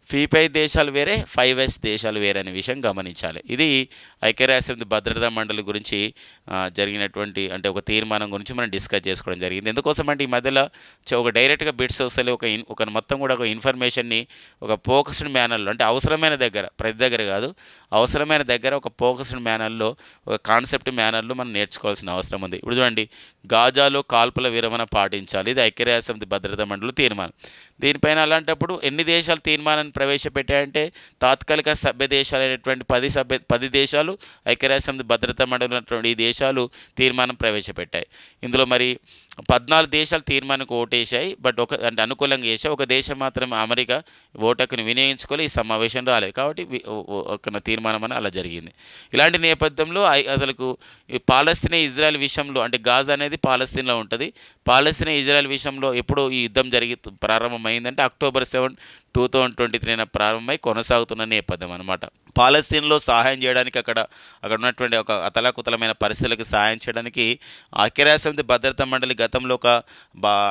ఫీ5 దేశాలు వేరే, 5 ఐస్ దేశాలు వేరే అనే విషయం గమనించాలి. ఇది ఐక్యరాజ్యసమితి భద్రతా మండలి గురించి జరిగినటువంటి అంటే ఒక తీర్మానం గురించి మనం డిస్కస్ చేసుకోవడం జరిగింది. ఎందుకోసం అంటే ఈ మధ్యలో ఒక డైరెక్ట్గా బిట్స్ వస్తే ఒక మొత్తం కూడా ఒక ఇన్ఫర్మేషన్ని ఒక ఫోకస్డ్ మేనర్లో అంటే అవసరమైన దగ్గర, ప్రతి దగ్గర కాదు, అవసరమైన దగ్గర ఒక ఫోకస్డ్ మేనర్లో ఒక కాన్సెప్ట్ మేనర్లో మనం నేర్చుకోవాల్సిన అవసరం ఉంది. ఇప్పుడు చూడండి, గాజాలో కాల్పుల విరమణ పాటించాలి, ఇది ఐక్యరాజ్యసమితి భద్రతా మండలి తీర్మానం. దీనిపైన అలాంటప్పుడు ఎన్ని దేశాలు తీర్మానాన్ని ప్రవేశపెట్టాయంటే తాత్కాలిక సభ్య దేశాలైనటువంటి 10 దేశాలు, ఐక్యరాజ్యసమితి భద్రతా మండలి ఉన్నటువంటి ఈ దేశాలు తీర్మానం ప్రవేశపెట్టాయి. ఇందులో మరి 14 దేశాలు తీర్మానానికి ఓటేశాయి. బట్ అంటే అనుకూలంగా చేశాయి. ఒక దేశం మాత్రం అమెరికా ఓటును వినియోగించుకోవాలి, ఈ సమావేశం రాలేదు. కాబట్టి ఒక తీర్మానం అని అలా జరిగింది. ఇలాంటి నేపథ్యంలో అసలుకు ఈ పాలస్తీనా ఇజ్రాయెల్ విషయంలో అంటే గాజా అనేది పాలస్తీన్లో ఉంటుంది. పాలస్తీనా ఇజ్రాయెల్ విషయంలో ఎప్పుడు ఈ యుద్ధం ప్రారంభమైందంటే అక్టోబర్ 7, 2023 ప్రారంభమై కొనసాగుతున్న నేపథ్యం అనమాట. పాలస్తీన్లో సహాయం చేయడానికి అక్కడ ఉన్నటువంటి ఒక అతలాకుతలమైన పరిస్థితులకు సహాయం చేయడానికి ఐక్యరాజ్యసమితి భద్రతా మండలి గతంలో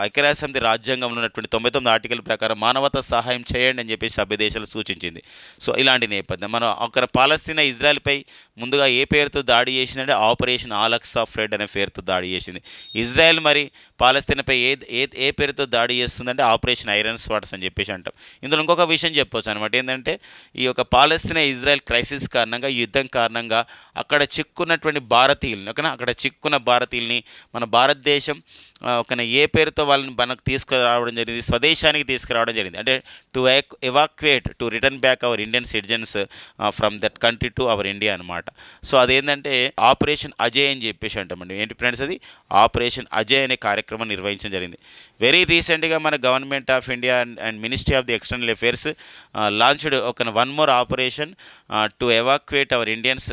ఐక్యరాజ్యసమితి రాజ్యాంగంలో ఉన్నటువంటి 99 ఆర్టికల్ ప్రకారం మానవతా సహాయం చేయండి అని చెప్పి సభ్య దేశాలు సూచించింది. సో ఇలాంటి నేపథ్యం మనం అక్కడ పాలస్తీనా ఇజ్రాయెల్పై ముందుగా ఏ పేరుతో దాడి చేసిందంటే ఆపరేషన్ ఆల్-అక్సా ఫ్లడ్ అనే పేరుతో దాడి చేసింది. ఇజ్రాయెల్ మరి పాలస్తీనాపై ఏ పేరుతో దాడి చేస్తుందంటే ఆపరేషన్ ఐరన్ స్వాట్స్ అని చెప్పేసి అంటాం. ఇందులో ఇంకొక విషయం చెప్పవచ్చు అనమాట, ఏంటంటే ఈ యొక్క పాలస్తీనా ఇజ్రాయెల్ క్రైసిస్ కారణంగా, యుద్ధం కారణంగా అక్కడ చిక్కున్నటువంటి భారతీయుల్ని అక్కడ చిక్కున్న భారతీయుల్ని మన భారతదేశం ఏ పేరుతో వాళ్ళని మనకు తీసుకురావడం జరిగింది, స్వదేశానికి తీసుకురావడం జరిగింది. అంటే to return back our Indian citizens from that country to our India అనమాట. సో అదేంటంటే ఆపరేషన్ అజయ్ అని చెప్పేసి అంటామండి. ఏంటి ఫ్రెండ్స్, అది ఆపరేషన్ అజయ్ అనే కార్యక్రమం నిర్వహించడం జరిగింది. వెరీ రీసెంట్గా మన government of India and ministry of the external affairs launched one more operation to evacuate our Indians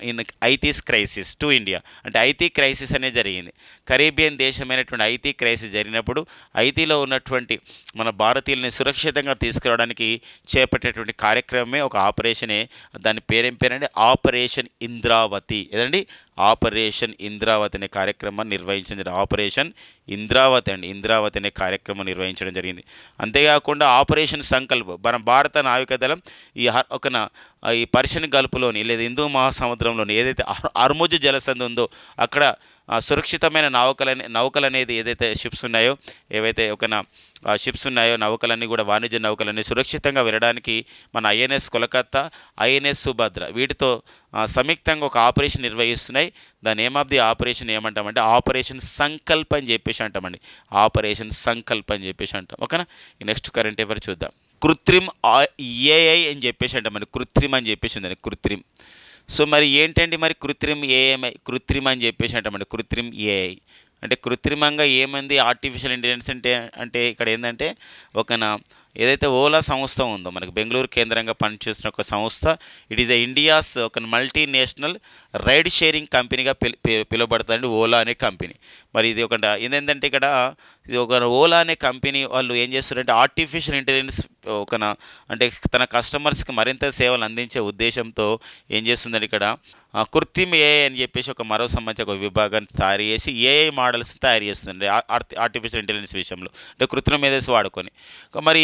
in Haiti's crisis to India. అంటే ఐతీ క్రైసిస్ అనేది జరిగింది. కరీబియన్ దేశమైనటువంటి ఐతీ క్రైసిస్ జరిగినప్పుడు ఐతీలో ఉన్నటువంటి మన భారతీయుల్ని సురక్షితంగా తీసుకురావడానికి చేపట్టేటువంటి కార్యక్రమమే ఒక ఆపరేషనే. దాని పేరేంటి ఆపరేషన్ ఇంద్రావతి. ఏదండి, ఆపరేషన్ ఇంద్రావతి అనే కార్యక్రమాన్ని నిర్వహించింది. ఆపరేషన్ ఇంద్రావతి అనే కార్యక్రమం నిర్వహించడం జరిగింది. అంతేకాకుండా ఆపరేషన్ సంకల్ప్ మన భారత నావికాదళం ఈ పర్షియన్ గల్ఫ్లోని లేదా హిందూ మహాసముద్రంలోని ఏదైతే అర్ముజ్ జలసంధి ఉందో అక్కడ సురక్షితమైన నౌకలు అనేది ఏదైతే షిప్స్ ఉన్నాయో నౌకలన్నీ కూడా వాణిజ్య నౌకలన్నీ సురక్షితంగా వెళ్ళడానికి మన ఐఎన్ఎస్ కోలకత్తా, ఐఎన్ఎస్ సుభద్ర వీటితో సంయుక్తంగా ఒక ఆపరేషన్ నిర్వహిస్తున్నాయి. దాని నేమ్ ఆఫ్ ది ఆపరేషన్ ఏమంటామంటే ఆపరేషన్ సంకల్ప్ అని చెప్పేసి అంటామండి. ఆపరేషన్ సంకల్ప్ అని చెప్పేసి అంటాం. ఓకేనా. నెక్స్ట్ కరెంట్ అఫైర్ చూద్దాం. కృత్రిమ్ ఏఐ అని చెప్పేసి అంటామండి. కృత్రిమ్ అని చెప్పేసి ఉందండి, కృత్రిమ్. సో మరి ఏంటండి మరి కృత్రిమ్ అని చెప్పేసి అంటామండి. కృత్రిమ్ ఏఐ అంటే కృత్రిమంగా ఏమైంది ఆర్టిఫిషియల్ ఇంటెలిజెన్స్ అంటే ఇక్కడ ఏంటంటే ఏదైతే ఓలా సంస్థ ఉందో మనకి బెంగళూరు కేంద్రంగా పనిచేస్తున్న ఒక సంస్థ, it is India's multinational ride sharing కంపెనీగా పిలువబడుతుంది ఓలా అనే కంపెనీ. మరి ఇది ఏంటంటే ఇక్కడ ఇది ఓలా అనే కంపెనీ వాళ్ళు ఏం చేస్తారంటే ఆర్టిఫిషియల్ ఇంటెలిజెన్స్ అంటే తన కస్టమర్స్కి మరింత సేవలు అందించే ఉద్దేశంతో ఏం చేస్తుందంటే ఇక్కడ కృత్రిమ ఏఐ అని చెప్పేసి మరో సంబంధించి ఒక విభాగాన్ని తయారు చేసి ఏఐ మోడల్స్ తయారు చేస్తుంది ఆర్టిఫిషియల్ ఇంటెలిజెన్స్ విషయంలో, అంటే కృత్రిమ మేధస్సు వాడుకొని. మరి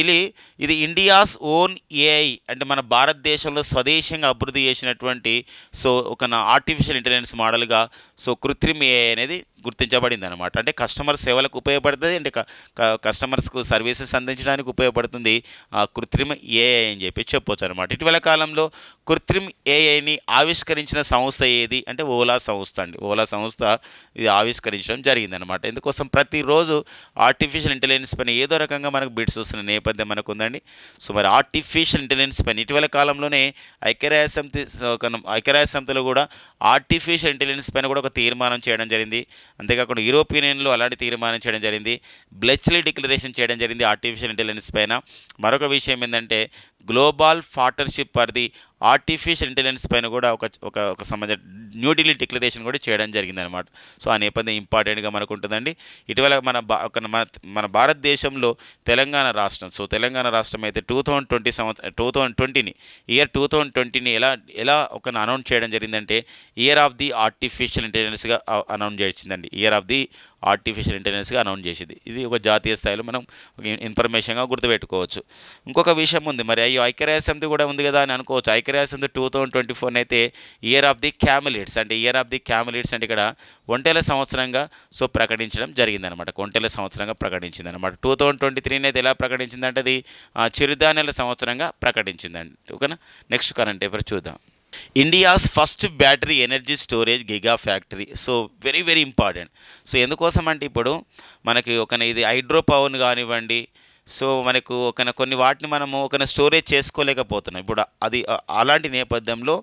ఇది ఇండియాస్ ఓన్ ఏఐ అంటే మన భారతదేశంలో స్వదేశంగా అభివృద్ధి చేసినటువంటి ఆర్టిఫిషియల్ ఇంటెలిజెన్స్ మోడల్గా కృత్రిమ ఏఐ అనేది గుర్తించబడింది అనమాట. అంటే కస్టమర్ సేవలకు ఉపయోగపడుతుంది, అంటే కస్టమర్స్కు సర్వీసెస్ అందించడానికి ఉపయోగపడుతుంది కృత్రిమ ఏఐ అని చెప్పొచ్చు అనమాట. ఇటీవల కాలంలో కృత్రిమ ఏఐని ఆవిష్కరించిన సంస్థ ఏది అంటే ఓలా సంస్థ అండి. ఓలా సంస్థ ఇది ఆవిష్కరించడం జరిగిందనమాట. ఎందుకోసం ప్రతిరోజు ఆర్టిఫిషియల్ ఇంటెలిజెన్స్ పైన ఏదో రకంగా మనకు బిట్స్ వస్తున్న నేపథ్యం మనకు ఉందండి. సో మరి ఆర్టిఫిషియల్ ఇంటెలిజెన్స్ పైన ఇటీవల కాలంలోనే ఐక్యరాజ్యసమితిలో కూడా ఆర్టిఫిషియల్ ఇంటెలిజెన్స్ పైన కూడా ఒక తీర్మానం చేయడం జరిగింది. అంతేకాకుండా యూరోపియన్ యూనియన్లో అలాంటి తీర్మానం చేయడం జరిగింది. బ్లెచ్లీ డిక్లరేషన్ చేయడం జరిగింది ఆర్టిఫిషియల్ ఇంటెలిజెన్స్ పైన. మరొక విషయం ఏంటంటే global partnership for the artificial intelligence పైన కూడా ఒక సంబంధించిన న్యూఢిల్లీ డిక్లరేషన్ కూడా చేయడం జరిగిందనమాట. సో ఆ నేపథ్యం ఇంపార్టెంట్గా మనకు ఉంటుందండి. ఇటీవల మన భారతదేశంలో తెలంగాణ రాష్ట్రం, సో తెలంగాణ రాష్ట్రం అయితే 2020ని ఇయర్ 2020ని ఎలా అనౌన్స్ చేయడం జరిగిందంటే ఇయర్ ఆఫ్ ది ఆర్టిఫిషియల్ ఇంటెలిజెన్స్గా అనౌన్స్ చేసిందండి. ఇయర్ ఆఫ్ ది ఆర్టిఫిషియల్ ఇంటెలిజెన్స్గా అనౌన్స్ చేసింది. ఇది ఒక జాతీయ స్థాయిలో మనం ఇన్ఫర్మేషన్గా గుర్తుపెట్టుకోవచ్చు. ఇంకొక విషయం ఉంది, మరి అయ్యో ఐక్యరాజ్య సమితి కూడా ఉంది కదా అని అనుకోవచ్చు. ఐక్యరాజ్య సమితి 2024 అయితే ఇయర్ ఆఫ్ ది క్యామిలిడ్స్ అంటే అంటే ఇక్కడ ఒంటెల సంవత్సరంగా సో ప్రకటించడం జరిగిందనమాట. ఒంటెల సంవత్సరంగా ప్రకటించిందనమాట. 2023 అయితే ఎలా ప్రకటించిందంటే అది చిరుధాన్యాల సంవత్సరంగా ప్రకటించిందండి. ఓకేనా. నెక్స్ట్ కరెంట్ పేపర్ చూద్దాం. India's first battery energy storage giga factory. So very very important. So ఎందుకోసం అంటే ఇప్పుడు మనకి ఇది హైడ్రో పవర్ని కానివ్వండి, సో మనకు కొన్ని వాటిని మనము స్టోరేజ్ చేసుకోలేకపోతున్నాం. ఇప్పుడు అది అలాంటి నేపథ్యంలో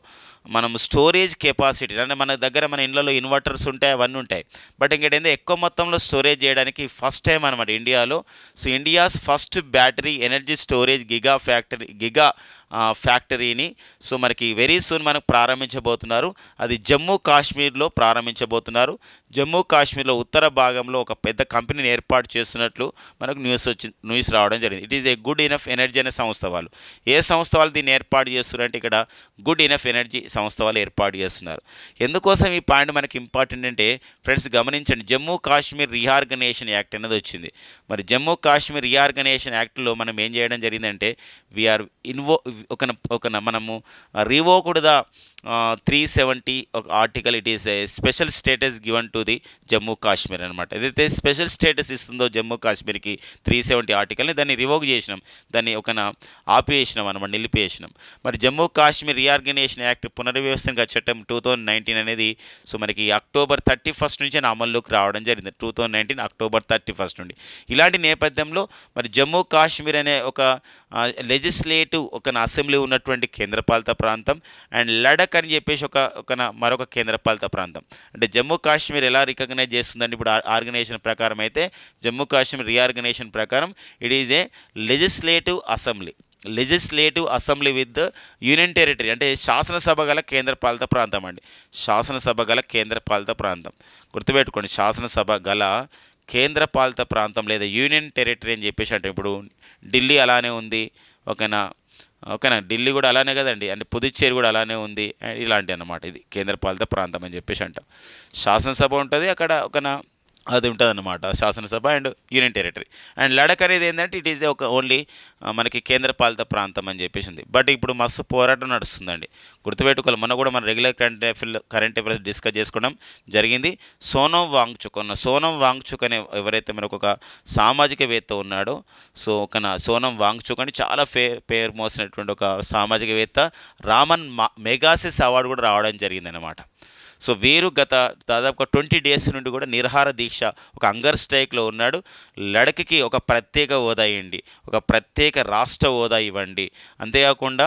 మనం స్టోరేజ్ కెపాసిటీ అంటే మన దగ్గర మన ఇళ్ళలో ఇన్వర్టర్స్ ఉంటాయి, అవన్నీ ఉంటాయి. బట్ ఇంకేంటే ఎక్కువ మొత్తంలో స్టోరేజ్ చేయడానికి ఫస్ట్ టైం అనమాట ఇండియాలో. So India's first battery energy storage giga ఫ్యాక్టరీని సో మనకి వెరీ సూన్ మనకు ప్రారంభించబోతున్నారు. అది జమ్మూ కాశ్మీర్లో ప్రారంభించబోతున్నారు. జమ్మూ కాశ్మీర్లో ఉత్తర భాగంలో ఒక పెద్ద కంపెనీని ఏర్పాటు చేస్తున్నట్లు మనకు న్యూస్ రావడం జరిగింది. It is a good enough energy అనే సంస్థ వాళ్ళు. ఏ సంస్థ వాళ్ళు దీన్ని ఏర్పాటు చేస్తున్నారంటే ఇక్కడ గుడ్ ఇనఫ్ ఎనర్జీ సంస్థ వాళ్ళు ఏర్పాటు చేస్తున్నారు. ఎందుకోసం ఈ పాయింట్ మనకి ఇంపార్టెంట్ అంటే ఫ్రెండ్స్ గమనించండి, జమ్మూ కాశ్మీర్ రీఆర్గనైజేషన్ యాక్ట్ అనేది వచ్చింది. మరి జమ్మూ కాశ్మీర్ రీఆర్గనైజేషన్ యాక్ట్లో మనం ఏం చేయడం జరిగిందంటే వీఆర్ మనము revoked the 370 article. It is A special status given to the Jammu Kashmir అనమాట. ఏదైతే స్పెషల్ స్టేటస్ ఇస్తుందో జమ్మూ కాశ్మీర్కి 370 ఆర్టికల్ని దాన్ని రివోక్ చేసినాం, దాన్ని ఆపేసినాం అనమాట, నిలిపేసినాం. మరి జమ్మూ కాశ్మీర్ రీఆర్గనైజేషన్ యాక్ట్ పునర్వ్యవస్థగా చట్టం 2019 అనేది సో మనకి October 31 నుంచి అమల్లోకి రావడం జరిగింది. 2019 October 31 నుండి. ఇలాంటి నేపథ్యంలో మరి జమ్మూ కాశ్మీర్ అనే లెజిస్లేటివ్ అసెంబ్లీ ఉన్నటువంటి కేంద్రపాలిత ప్రాంతం అండ్ లడక్ అని చెప్పేసి మరొక కేంద్రపాలిత ప్రాంతం. అంటే జమ్మూ కాశ్మీర్ ఎలా రికగ్నైజ్ చేస్తుందంటే ఇప్పుడు ఆర్గనైజేషన్ ప్రకారం అయితే జమ్మూ కాశ్మీర్ రీఆర్గనైజేషన్ ప్రకారం it is A legislative assembly with union territory. అంటే శాసనసభ గల కేంద్రపాలిత ప్రాంతం అండి. శాసనసభ గల కేంద్రపాలిత ప్రాంతం గుర్తుపెట్టుకోండి. శాసనసభ గల కేంద్రపాలిత ప్రాంతం లేదా యూనియన్ టెరిటరీ అని చెప్పేసి అంటే ఇప్పుడు ఢిల్లీ అలానే ఉంది. ఓకేనా. ఢిల్లీ కూడా అలానే కదండి. అంటే పుదుచ్చేరి కూడా అలానే ఉంది. ఇలాంటి అన్నమాట. ఇది కేంద్రపాలిత ప్రాంతం అని చెప్పేసి అంటాం. శాసనసభ ఉంటుంది అక్కడ అది ఉంటుంది అన్నమాట, శాసనసభ and union territory. And Ladakh అనేది ఏంటంటే ఇట్ ఈజ్ ఓన్లీ మనకి కేంద్రపాలిత ప్రాంతం అని చెప్పేసి ఉంది. బట్ ఇప్పుడు మస్తు పోరాటం నడుస్తుందండి. గుర్తుపెట్టుకోవాలి. మన రెగ్యులర్ కరెంట్ అఫైర్స్ డిస్కస్ చేసుకోవడం జరిగింది. సోనం వాంగ్చుక్ అనే ఎవరైతే మనకు ఒక సామాజికవేత్త ఉన్నాడో సో సోనం వాంగ్చుక్ అని చాలా పేరు మోసినటువంటి ఒక సామాజికవేత్త రామన్ మెగాసిస్ అవార్డు కూడా రావడం జరిగిందనమాట. సో వీరు గత దాదాపు 20 డేస్ నుండి కూడా నిరహార దీక్ష హంగర్ స్ట్రైక్లో ఉన్నాడు. లడఖ్కి ఒక ప్రత్యేక హోదా ఇవ్వండి, ఒక ప్రత్యేక రాష్ట్ర హోదా ఇవ్వండి, అంతేకాకుండా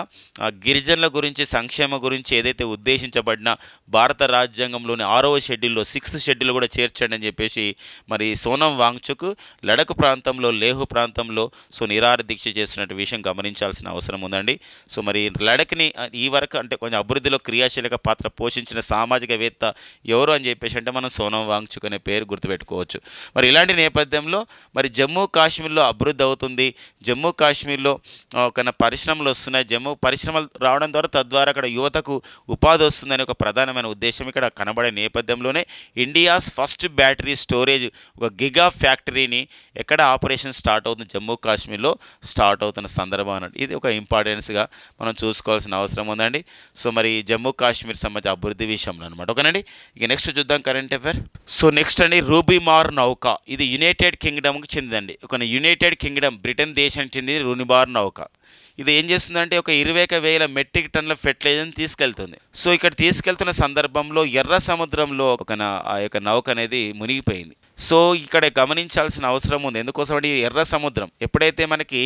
గిరిజనుల గురించి సంక్షేమ గురించి ఏదైతే ఉద్దేశించబడిన భారత రాజ్యాంగంలోని 6వ షెడ్యూల్లో 6th షెడ్యూల్ కూడా చేర్చండి అని చెప్పేసి మరి సోనం వాంగ్చుక్ లడఖ్ ప్రాంతంలో లేహు ప్రాంతంలో సో నిరహార దీక్ష చేస్తున్న విషయం గమనించాల్సిన అవసరం ఉందండి. సో మరి లడఖ్ని ఈ వరకు అంటే కొంచెం అభివృద్ధిలో క్రియాశీలక పాత్ర పోషించిన సామాజికవేత్త ఎవరు అని చెప్పేసి అంటే మనం సోనం వాంగ్చుక్ అనే పేరు గుర్తుపెట్టుకోవచ్చు. మరి ఇలాంటి నేపథ్యంలో మరి జమ్మూ కాశ్మీర్లో అభివృద్ధి అవుతుంది, జమ్మూ కాశ్మీర్లో పరిశ్రమలు వస్తున్నాయి, పరిశ్రమలు రావడం ద్వారా తద్వారా అక్కడ యువతకు ఉపాధి వస్తుందని ఒక ప్రధానమైన ఉద్దేశం ఇక్కడ కనబడే నేపథ్యంలోనే India's first battery storage giga ఫ్యాక్టరీని ఎక్కడ ఆపరేషన్ స్టార్ట్ అవుతుంది, జమ్మూ కాశ్మీర్లో స్టార్ట్ అవుతున్న సందర్భం అన్నట్టు. ఇది ఒక ఇంపార్టెన్స్గా మనం చూసుకోవాల్సిన అవసరం ఉందండి. సో మరి జమ్మూ కాశ్మీర్ సంబంధించిన అభివృద్ధి విషయంలో అనమాట. ఓకేనండి. ఇక నెక్స్ట్ చూద్దాం కరెంట్ అఫైర్. సో నెక్స్ట్ అండి రూబీమార్ నౌక. ఇది యునైటెడ్ కింగ్డమ్కి చెందిందండి. యునైటెడ్ కింగ్డమ్ బ్రిటన్ దేశానికి చెందింది రూబీమార్ నౌక. ఇది ఏం చేస్తుందంటే 21,000 మెట్రిక్ టన్నుల ఫెర్టిలైజర్ని తీసుకెళ్తుంది. సో ఇక్కడ తీసుకెళ్తున్న సందర్భంలో ఎర్ర సముద్రంలో ఆ యొక్క నౌక అనేది మునిగిపోయింది. సో ఇక్కడ గమనించాల్సిన అవసరం ఉంది. ఎందుకోసం అంటే ఎర్ర సముద్రం ఎప్పుడైతే మనకి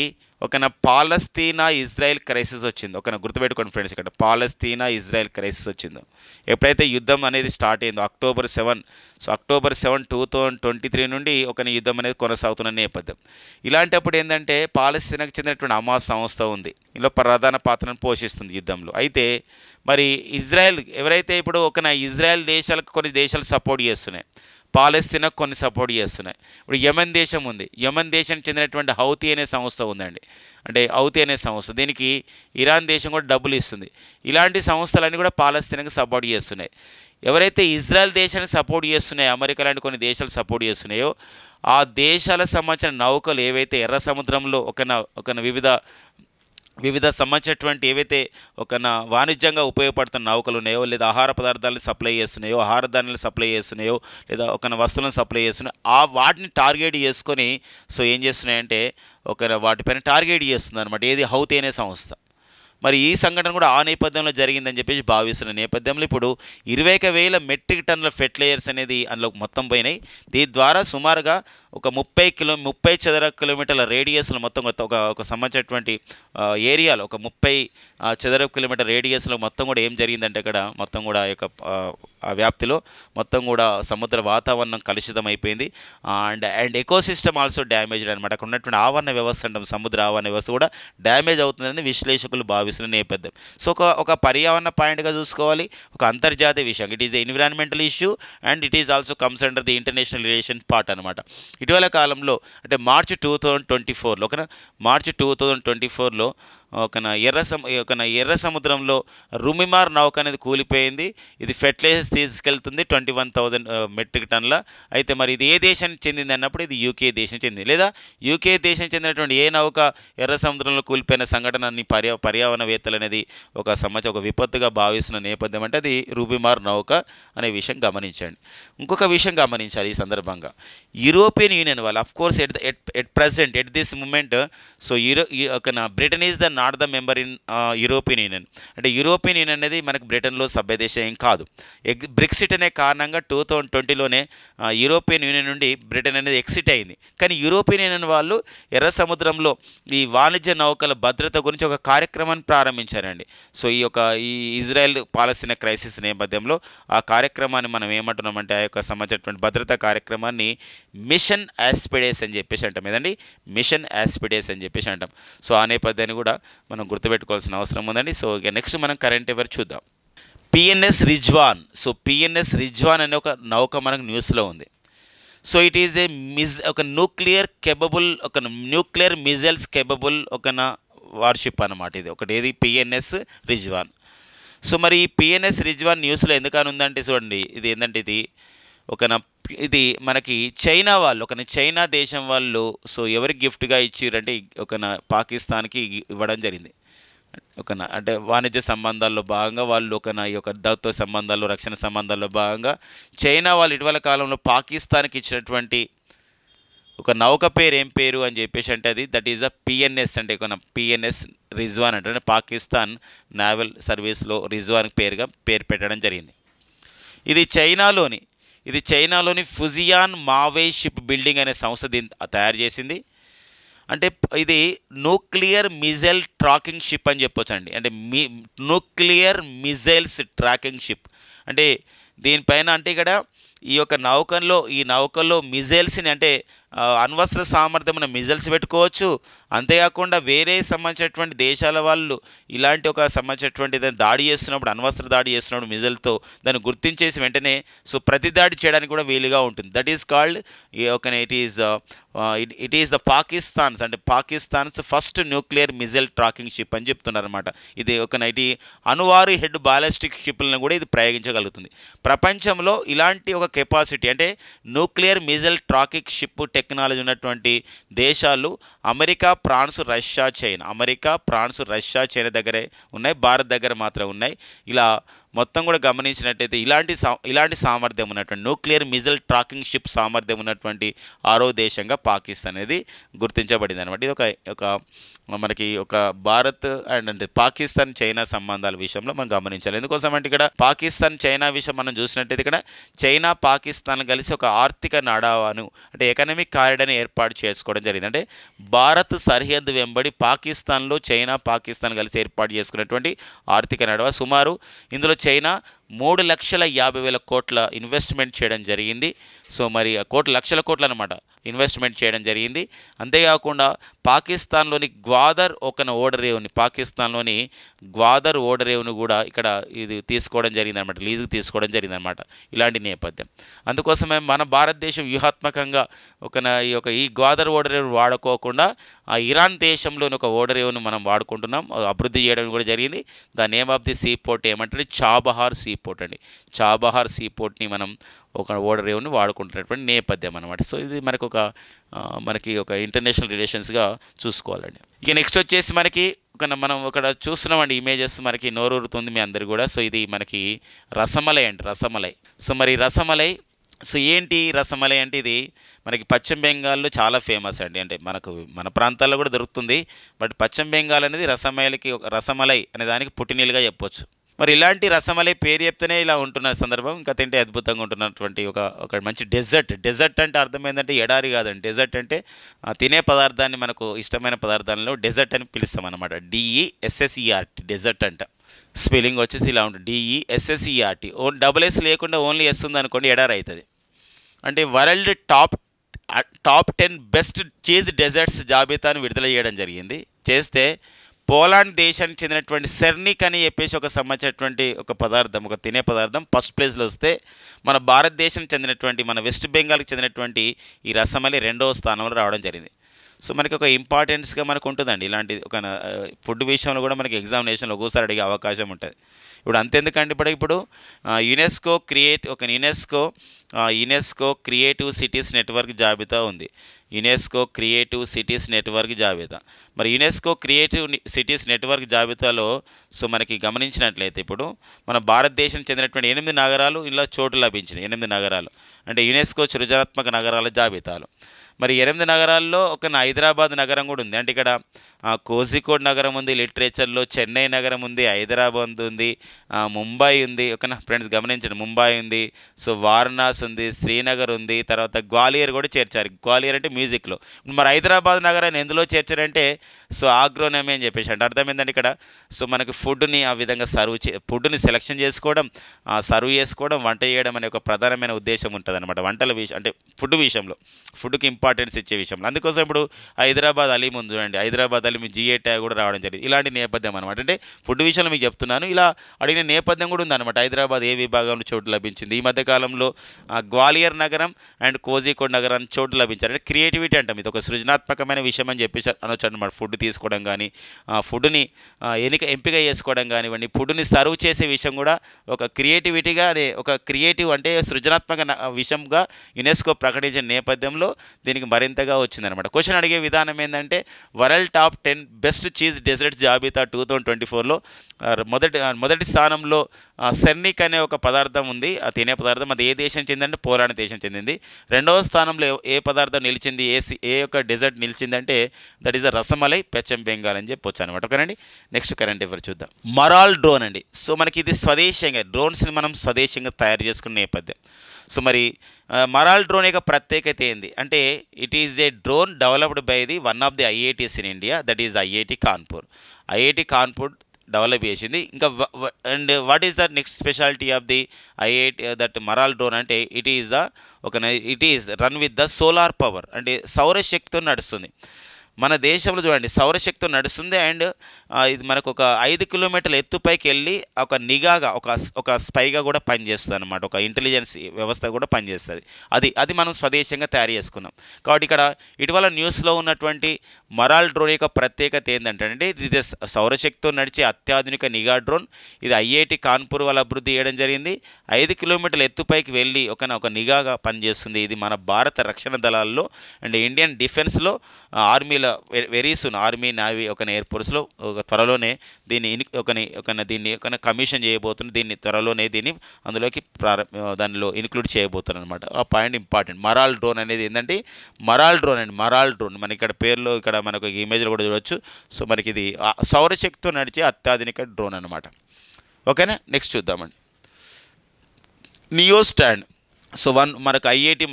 పాలస్తీనా ఇజ్రాయెల్ క్రైసిస్ వచ్చిందో గుర్తుపెట్టుకోండి ఫ్రెండ్స్, ఇక్కడ పాలస్తీనా ఇజ్రాయెల్ క్రైసిస్ వచ్చిందో ఎప్పుడైతే యుద్ధం అనేది స్టార్ట్ అయిందో October 7, సో October 7, 2023 నుండి యుద్ధం అనేది కొనసాగుతున్న నేపథ్యం. ఇలాంటప్పుడు ఏంటంటే పాలస్తీనాకు చెందినటువంటి హమాస్ సంస్థ ఉంది. ఉంది, ఇందులో ప్రధాన పాత్రను పోషిస్తుంది యుద్ధంలో. అయితే మరి ఇజ్రాయెల్ ఎవరైతే ఇప్పుడు ఇజ్రాయెల్ దేశాలకు కొన్ని దేశాలు సపోర్ట్ చేస్తున్నాయి, పాలస్తీనాకు కొన్ని సపోర్ట్ చేస్తున్నాయి. ఇప్పుడు యెమెన్ దేశం ఉంది, యెమెన్ దేశానికి చెందినటువంటి హౌతీ అనే సంస్థ ఉందండి, అంటే హౌతీ అనే సంస్థ, దీనికి ఇరాన్ దేశం కూడా డబ్బులు ఇస్తుంది. ఇలాంటి సంస్థలన్నీ కూడా పాలస్తీనాకు సపోర్ట్ చేస్తున్నాయి. ఎవరైతే ఇజ్రాయెల్ దేశాన్ని సపోర్ట్ చేస్తున్నాయో, అమెరికా లాంటి కొన్ని దేశాలు సపోర్ట్ చేస్తున్నాయో, ఆ దేశాలకు సంబంధించిన నౌకలు ఏవైతే ఎర్ర సముద్రంలో వివిధ సంబంధించినటువంటి ఏవైతే వాణిజ్యంగా ఉపయోగపడుతున్న నౌకలు ఉన్నాయో, లేదా ఆహార పదార్థాలను సప్లై చేస్తున్నాయో, ఆహార ధాన్యాలు సప్లై చేస్తున్నాయో, లేదా వస్తువులను సప్లై చేస్తున్నాయో, వాటిని టార్గెట్ చేసుకొని ఏం చేస్తున్నాయంటే వాటిపైన టార్గెట్ చేస్తుంది అనమాట. ఏది హౌతీ అనే సంస్థ. మరి ఈ సంఘటన కూడా ఆ నేపథ్యంలో జరిగిందని చెప్పేసి భావిస్తున్న నేపథ్యంలో ఇప్పుడు 21,000 మెట్రిక్ టన్నుల ఫెర్టిలైజర్స్ అనేది అందులో మొత్తం పోయినాయి. దీని ద్వారా సుమారుగా ఒక 30 చదరపు కిలోమీటర్ల రేడియస్లో మొత్తం ఒక సంబంధించినటువంటి ఏరియాలో ఒక 30 చదరపు కిలోమీటర్ రేడియస్లో మొత్తం కూడా ఏం జరిగిందంటే ఇక్కడ మొత్తం కూడా ఆ వ్యాప్తిలో మొత్తం కూడా సముద్ర వాతావరణం కలుషితం అయిపోయింది. అండ్ ఎకోసిస్టమ్ ఆల్సో డ్యామేజ్డ్ అనమాట. అక్కడ ఉన్నటువంటి ఆవరణ వ్యవస్థ అంటాం, సముద్ర ఆవరణ వ్యవస్థ కూడా డ్యామేజ్ అవుతుందని విశ్లేషకులు భావిస్తున్న నేపథ్యం. ఒక పర్యావరణ పాయింట్గా చూసుకోవాలి, ఒక అంతర్జాతీయ విషయం. It is environmental issue and it is also comes under the international relation part అనమాట. ఇటీవల కాలంలో అంటే మార్చి 2024లో మార్చి 2024లో ఎర్ర సముద్రంలో రుమిమార్ నౌక అనేది కూలిపోయింది. ఇది ఫెర్టిలైజర్స్ తీసుకెళ్తుంది 21,000 మెట్రిక్ టన్నుల. అయితే మరి ఇది ఏ దేశానికి చెందింది అన్నప్పుడు ఇది యూకే దేశం చెందింది, లేదా యూకే దేశం చెందినటువంటి ఏ నౌక ఎర్ర సముద్రంలో కూలిపోయిన సంఘటన పర్యావరణవేత్తలు అనేది ఒక విపత్తుగా భావిస్తున్న నేపథ్యం అంటే అది రుమిమార్ నౌక అనే విషయం గమనించండి. ఇంకొక విషయం గమనించాలి ఈ సందర్భంగా, యూరోపియన్ యూనియన్ వాళ్ళు of course at present at this moment Britain is not the member in European Union. అంటే యూరోపియన్ యూనియన్ అనేది మనకు బ్రిటన్లో సభ్యదేశం ఏం కాదు. బ్రెక్సిట్ అనే కారణంగా 2020లోనే యూరోపియన్ యూనియన్ నుండి బ్రిటన్ అనేది ఎక్సిట్ అయింది. కానీ యూరోపియన్ యూనియన్ వాళ్ళు ఎర్ర సముద్రంలో ఈ వాణిజ్య నౌకల భద్రత గురించి ఒక కార్యక్రమాన్ని ప్రారంభించారండి. ఈ ఇజ్రాయెల్ పాలస్తీనా క్రైసిస్ నేపథ్యంలో ఆ కార్యక్రమాన్ని మనం ఏమంటున్నామంటే ఆ యొక్క సంబంధించినటువంటి భద్రతా కార్యక్రమాన్ని మిషన్ ఆస్పిడేస్ అని చెప్పేసి అంటాం. ఏదండి, మిషన్ ఆస్పిడేస్ అని చెప్పేసి అంటాం. ఆ నేపథ్యాన్ని కూడా మనం గుర్తుపెట్టుకోవాల్సిన అవసరం ఉందండి. ఇక నెక్స్ట్ మనం కరెంట్ అఫైర్ చూద్దాం. పిఎన్ఎస్ రిజ్వాన్. పిఎన్ఎస్ రిజ్వాన్ అనే ఒక నౌక మనకు న్యూస్లో ఉంది. It is nuclear missiles capable worship అన్నమాట. ఇది పిఎన్ఎస్ రిజ్వాన్. మరి ఈ పిఎన్ఎస్ రిజ్వాన్ న్యూస్లో ఎందుకని ఉందంటే చూడండి, ఇది ఏంటంటే ఇది మనకి చైనా వాళ్ళు చైనా దేశం వాళ్ళు ఎవరికి గిఫ్ట్గా ఇచ్చిరంటే పాకిస్తాన్కి ఇవ్వడం జరిగింది. అంటే వాణిజ్య సంబంధాల్లో భాగంగా వాళ్ళు ఈ యొక్క దౌత్య సంబంధాల్లో, రక్షణ సంబంధాల్లో భాగంగా చైనా వాళ్ళు ఇటీవల కాలంలో పాకిస్తాన్కి ఇచ్చినటువంటి ఒక నౌక పేరు ఏం పేరు అని చెప్పేసి అంటే అది దట్ ఈజ్ పిఎన్ఎస్. అంటే పిఎన్ఎస్ రిజ్వాన్ అంటే పాకిస్తాన్ నావల్ సర్వీస్లో రిజ్వాన్ పేరు పెట్టడం జరిగింది. ఇది చైనాలోని ఫుజియాన్ మావే షిప్ బిల్డింగ్ అనే సంస్థ దీన్ని తయారు చేసింది. అంటే ఇది న్యూక్లియర్ మిజైల్ ట్రాకింగ్ షిప్ అని చెప్పొచ్చు అండి. అంటే న్యూక్లియర్ మిజైల్స్ ట్రాకింగ్ షిప్ అంటే దీనిపైన అంటే ఇక్కడ ఈ నౌకల్లో మిజైల్స్ని అంటే అణ్వస్త్ర సామర్థ్యం మిజైల్స్ పెట్టుకోవచ్చు. అంతేకాకుండా వేరే సంబంధించినటువంటి దేశాల వాళ్ళు ఇలాంటి సంబంధించినటువంటి దాడి చేస్తున్నప్పుడు, అణ్వస్త్ర దాడి చేస్తున్నప్పుడు మిజైల్తో దాన్ని గుర్తించేసి వెంటనే ప్రతి దాడి చేయడానికి కూడా వీలుగా ఉంటుంది. That is called it is the Pakistan's first nuclear missile tracking ship అని చెప్తున్నారన్నమాట. ఇది అణువారు హెడ్ బాలిస్టిక్ షిప్లను కూడా ఇది ప్రయోగించగలుగుతుంది. ప్రపంచంలో ఇలాంటి కెపాసిటీ అంటే nuclear missile tracking ship technology ఉన్నటువంటి దేశాలు అమెరికా, ఫ్రాన్స్, రష్యా, చైనా దగ్గరే ఉన్నాయి, భారత్ దగ్గర మాత్రం ఉన్నాయి. ఇలా మొత్తం కూడా గమనించినట్టయితే ఇలాంటి సామర్థ్యం ఉన్నటువంటి న్యూక్లియర్ మిజైల్ ట్రాకింగ్ షిప్ సామర్థ్యం ఉన్నటువంటి 6వ దేశంగా పాకిస్తాన్ అనేది గుర్తించబడింది అనమాట. ఇది మనకి భారత్ అండ్ పాకిస్తాన్ చైనా సంబంధాల విషయంలో మనం గమనించాలి. ఎందుకోసం అంటే ఇక్కడ పాకిస్తాన్ చైనా విషయం మనం చూసినట్టయితే ఇక్కడ చైనా పాకిస్తాన్ కలిసి ఒక ఆర్థిక నడావాను అంటే ఎకనామిక్ కారిడార్ని ఏర్పాటు చేసుకోవడం జరిగింది. అంటే భారత్ సరిహద్దు వెంబడి పాకిస్తాన్లో చైనా పాకిస్తాన్ కలిసి ఏర్పాటు చేసుకున్నటువంటి ఆర్థిక నడవ. సుమారు ఇందులో చైనా 3,50,000 కోట్ల ఇన్వెస్ట్మెంట్ చేయడం జరిగింది. సో మరి లక్షల కోట్లు అనమాట ఇన్వెస్ట్మెంట్ చేయడం జరిగింది. అంతేకాకుండా పాకిస్తాన్లోని గ్వాదర్ ఓడరేవును కూడా ఇక్కడ ఇది తీసుకోవడం జరిగిందనమాట, లీజుకు తీసుకోవడం జరిగిందనమాట. ఇలాంటి నేపథ్యం. అందుకోసమే మన భారతదేశం వ్యూహాత్మకంగా ఈ గ్వాదర్ ఓడరేవును వాడుకోకుండా ఆ ఇరాన్ దేశంలోని ఒక ఓడరేవును మనం వాడుకుంటున్నాం, అభివృద్ధి చేయడం కూడా జరిగింది. The name of the sea port ఏమంటే చాబహార్ సీ పోర్ట్ అండి. చాబహార్ సీ పోర్ట్ని మనం ఒక ఓడరేవుని వాడుకుంటున్నటువంటి నేపథ్యం అనమాట. సో ఇది మనకి ఒక ఇంటర్నేషనల్ రిలేషన్స్గా చూసుకోవాలండి. ఇక నెక్స్ట్ వచ్చేసి మనం ఇక్కడ చూస్తున్నామండి ఇమేజెస్, మనకి నోరూరుతుంది మీ అందరు కూడా. సో ఇది మనకి రసమలై అండి, రసమలై. సో మరి రసమలై, సో ఏంటి రసమలై అంటే ఇది మనకి పశ్చిమ బెంగాల్లో చాలా ఫేమస్ అండి. అంటే మన ప్రాంతాల్లో కూడా దొరుకుతుంది, బట్ పశ్చిమ బెంగాల్ అనేది రసమలై అనే దానికి పుట్టినీళ్ళుగా చెప్పొచ్చు. మరి ఇలాంటి రసమలై పేరు చెప్తేనే ఇలా ఉంటున్న సందర్భం ఇంకా తింటే అద్భుతంగా ఉంటున్నటువంటి ఒక మంచి డెజర్ట్ అంటే అర్థం ఏంటంటే ఎడారి కాదండి. డెజర్ట్ అంటే తినే పదార్థాన్ని, మనకు ఇష్టమైన పదార్థాలలో డెజర్ట్ అని పిలుస్తాం అనమాట. DESSERT డెజర్ట్ అంట. స్పెల్లింగ్ వచ్చేసి ఇలా ఉంటుంది, DESSERT. డబుల్ ఎస్ లేకుండా ఓన్లీ ఎస్ ఉంది అనుకోండి, ఎడారి అవుతుంది. అంటే world top 10 best cheese desserts జాబితాను విడుదల చేయడం జరిగింది. చేస్తే పోలాండ్ దేశానికి చెందినటువంటి సెర్నిక్ అని చెప్పేసి సంబంధించినటువంటి ఒక తినే పదార్థం ఫస్ట్ ప్లేస్లో వస్తే, మన భారతదేశం చెందినటువంటి మన వెస్ట్ బెంగాల్కి చెందినటువంటి ఈ రసమలై 2వ స్థానంలో రావడం జరిగింది. సో మనకి ఒక ఇంపార్టెన్స్గా మనకు ఉంటుందండి. ఇలాంటి ఫుడ్ విషయంలో కూడా మనకి ఎగ్జామినేషన్లో ఒక్కోసారి అడిగే అవకాశం ఉంటుంది. ఇప్పుడు అంతెందుకంటే ఇప్పుడు యునెస్కో క్రియేటివ్ సిటీస్ నెట్వర్క్ జాబితా ఉంది. క్రియేటివ్ సిటీస్ నెట్వర్క్ జాబితా. మరి యునెస్కో క్రియేటివ్ సిటీస్ నెట్వర్క్ జాబితాలో సో మనకి గమనించినట్లయితే ఇప్పుడు మన భారతదేశం చెందినటువంటి 8 నగరాలు ఇలా చోటు లభించినాయి. 8 నగరాలు అంటే యునెస్కో సృజనాత్మక నగరాల జాబితాలో. మరి 8 నగరాల్లో హైదరాబాద్ నగరం కూడా ఉంది. అంటే ఇక్కడ కోజికోడ్ నగరం ఉంది లిటరేచర్లో, చెన్నై నగరం ఉంది, హైదరాబాద్ ఉంది, ముంబై ఉంది. ఫ్రెండ్స్ గమనించండి, ముంబై ఉంది, సో వారణాసి ఉంది, శ్రీనగర్ ఉంది, తర్వాత గ్వాలియర్ కూడా చేర్చారు. గ్వాలియర్ అంటే మ్యూజిక్లో. మరి హైదరాబాద్ నగరాన్ని ఎందులో చేర్చారంటే సో ఆగ్రోనమీ అని చెప్పేసి అంటే అర్థం ఏంటంటే ఇక్కడ సో మనకి ఫుడ్ని ఆ విధంగా ఫుడ్ని సెలెక్షన్ చేసుకోవడం, సర్వ్ చేసుకోవడం, వంట చేయడం అనే ఒక ప్రధానమైన ఉద్దేశం ఉంటుంది అనమాట. వంటల విషయం అంటే ఫుడ్కి ఇంపార్టెన్స్ ఇచ్చే విషయంలో. అందుకోసం ఇప్పుడు హైదరాబాద్ అలీం ఉంది చూడండి, హైదరాబాద్ అలీం GI ట్యాగ్ కూడా రావడం జరిగింది. ఇలాంటి నేపథ్యం అనమాట. అంటే ఫుడ్ విషయంలో మీకు చెప్తున్నాను, ఇలా అడిగిన నేపథ్యం కూడా ఉందన్నమాట. హైదరాబాద్ ఏ విభాగంలో చోటు లభించింది. ఈ మధ్యకాలంలో గ్వాలియర్ నగరం అండ్ కోజికోడ్ నగరాన్ని చోటు లభించారు. అంటే క్రియేటివిటీ అంటాం, ఇది ఒక సృజనాత్మకమైన విషయం అని చెప్పేసి అనొచ్చు అనమాట. ఫుడ్ తీసుకోవడం కానీ, ఫుడ్ని ఎంపిక చేసుకోవడం కానివ్వండి, ఫుడ్ని సర్వ్ చేసే విషయం కూడా ఒక క్రియేటివిటీగా, ఒక క్రియేటివ్ అంటే సృజనాత్మక విషయంగా యునెస్కో ప్రకటించిన నేపథ్యంలో దీనికి మరింతగా వచ్చిందనమాట. క్వశ్చన్ అడిగే విధానం ఏంటంటే world top 10 best cheese desserts జాబితా 2024లో మొదటి స్థానంలో సెర్నిక్ అనే ఒక పదార్థం ఉంది, ఆ తినే పదార్థం. అది ఏ దేశం చెందిందంటే పోలాండ్ దేశం చెందింది. 2వ స్థానంలో ఏ పదార్థం నిలిచింది, ఏ యొక్క డెజర్ట్ నిలిచిందంటే దట్ ఈస్ ద రసమలై, పశ్చిమ బెంగాల్ అని చెప్పొచ్చు అనమాట. ఓకేనండి. నెక్స్ట్ కరెంట్ అఫైర్ చూద్దాం. మరాల్ డ్రోన్ అండి. సో మనకి ఇది స్వదేశంగా డ్రోన్స్ని మనం స్వదేశంగా తయారు చేసుకునే నేపథ్యం. సో మరి మరాల్ డ్రోన్ యొక్క ప్రత్యేకత ఏంది అంటే it is a drone developed by one of the IITs in India, that is IIT Kanpur develop చేసింది. ఇంకా and what is the next speciality of the IIT that Maral drone అంటే it is run with the solar power, అంటే సౌరశక్తితో నడుస్తుంది. మన దేశంలో చూడండి సౌరశక్తితో నడుస్తుంది. అండ్ ఇది మనకు ఒక 5 కిలోమీటర్ల ఎత్తుపైకి వెళ్ళి ఒక నిఘాగా ఒక స్పైగా కూడా పనిచేస్తుంది అనమాట. ఒక ఇంటెలిజెన్స్ వ్యవస్థ కూడా పనిచేస్తుంది. అది మనం స్వదేశంగా తయారు చేసుకున్నాం. కాబట్టి ఇక్కడ ఇటీవల న్యూస్లో ఉన్నటువంటి మరాల్ డ్రోన్ యొక్క ప్రత్యేకత ఏంటంటే ఇది సౌరశక్తితో నడిచే అత్యాధునిక నిఘా డ్రోన్. ఇది IIT కాన్పూర్ వల్ల అభివృద్ధి చేయడం జరిగింది. 5 కిలోమీటర్ల ఎత్తుపైకి వెళ్ళి ఒక నిఘాగా పనిచేస్తుంది. ఇది మన భారత రక్షణ దళాల్లో అండ్ ఇండియన్ డిఫెన్స్లో, ఆర్మీలో very soon army, navy, air ఫోర్స్లో త్వరలోనే దీన్ని కమిషన్ చేయబోతుంది. దీన్ని త్వరలోనే అందులోకి దానిలో ఇన్క్లూడ్ చేయబోతున్నారు అనమాట. ఆ పాయింట్ ఇంపార్టెంట్. మరాల్ డ్రోన్ అనేది ఏంటంటే మరాల్ డ్రోన్ మన ఇక్కడ పేరులో ఇక్కడ మనకు ఇమేజ్లో కూడా చూడవచ్చు. సో మనకి ఇది సౌరశక్తితో నడిచే అత్యాధునిక డ్రోన్ అనమాట. ఓకేనా. నెక్స్ట్ చూద్దామండి. Neo stand. సో మనకు ఐఐటి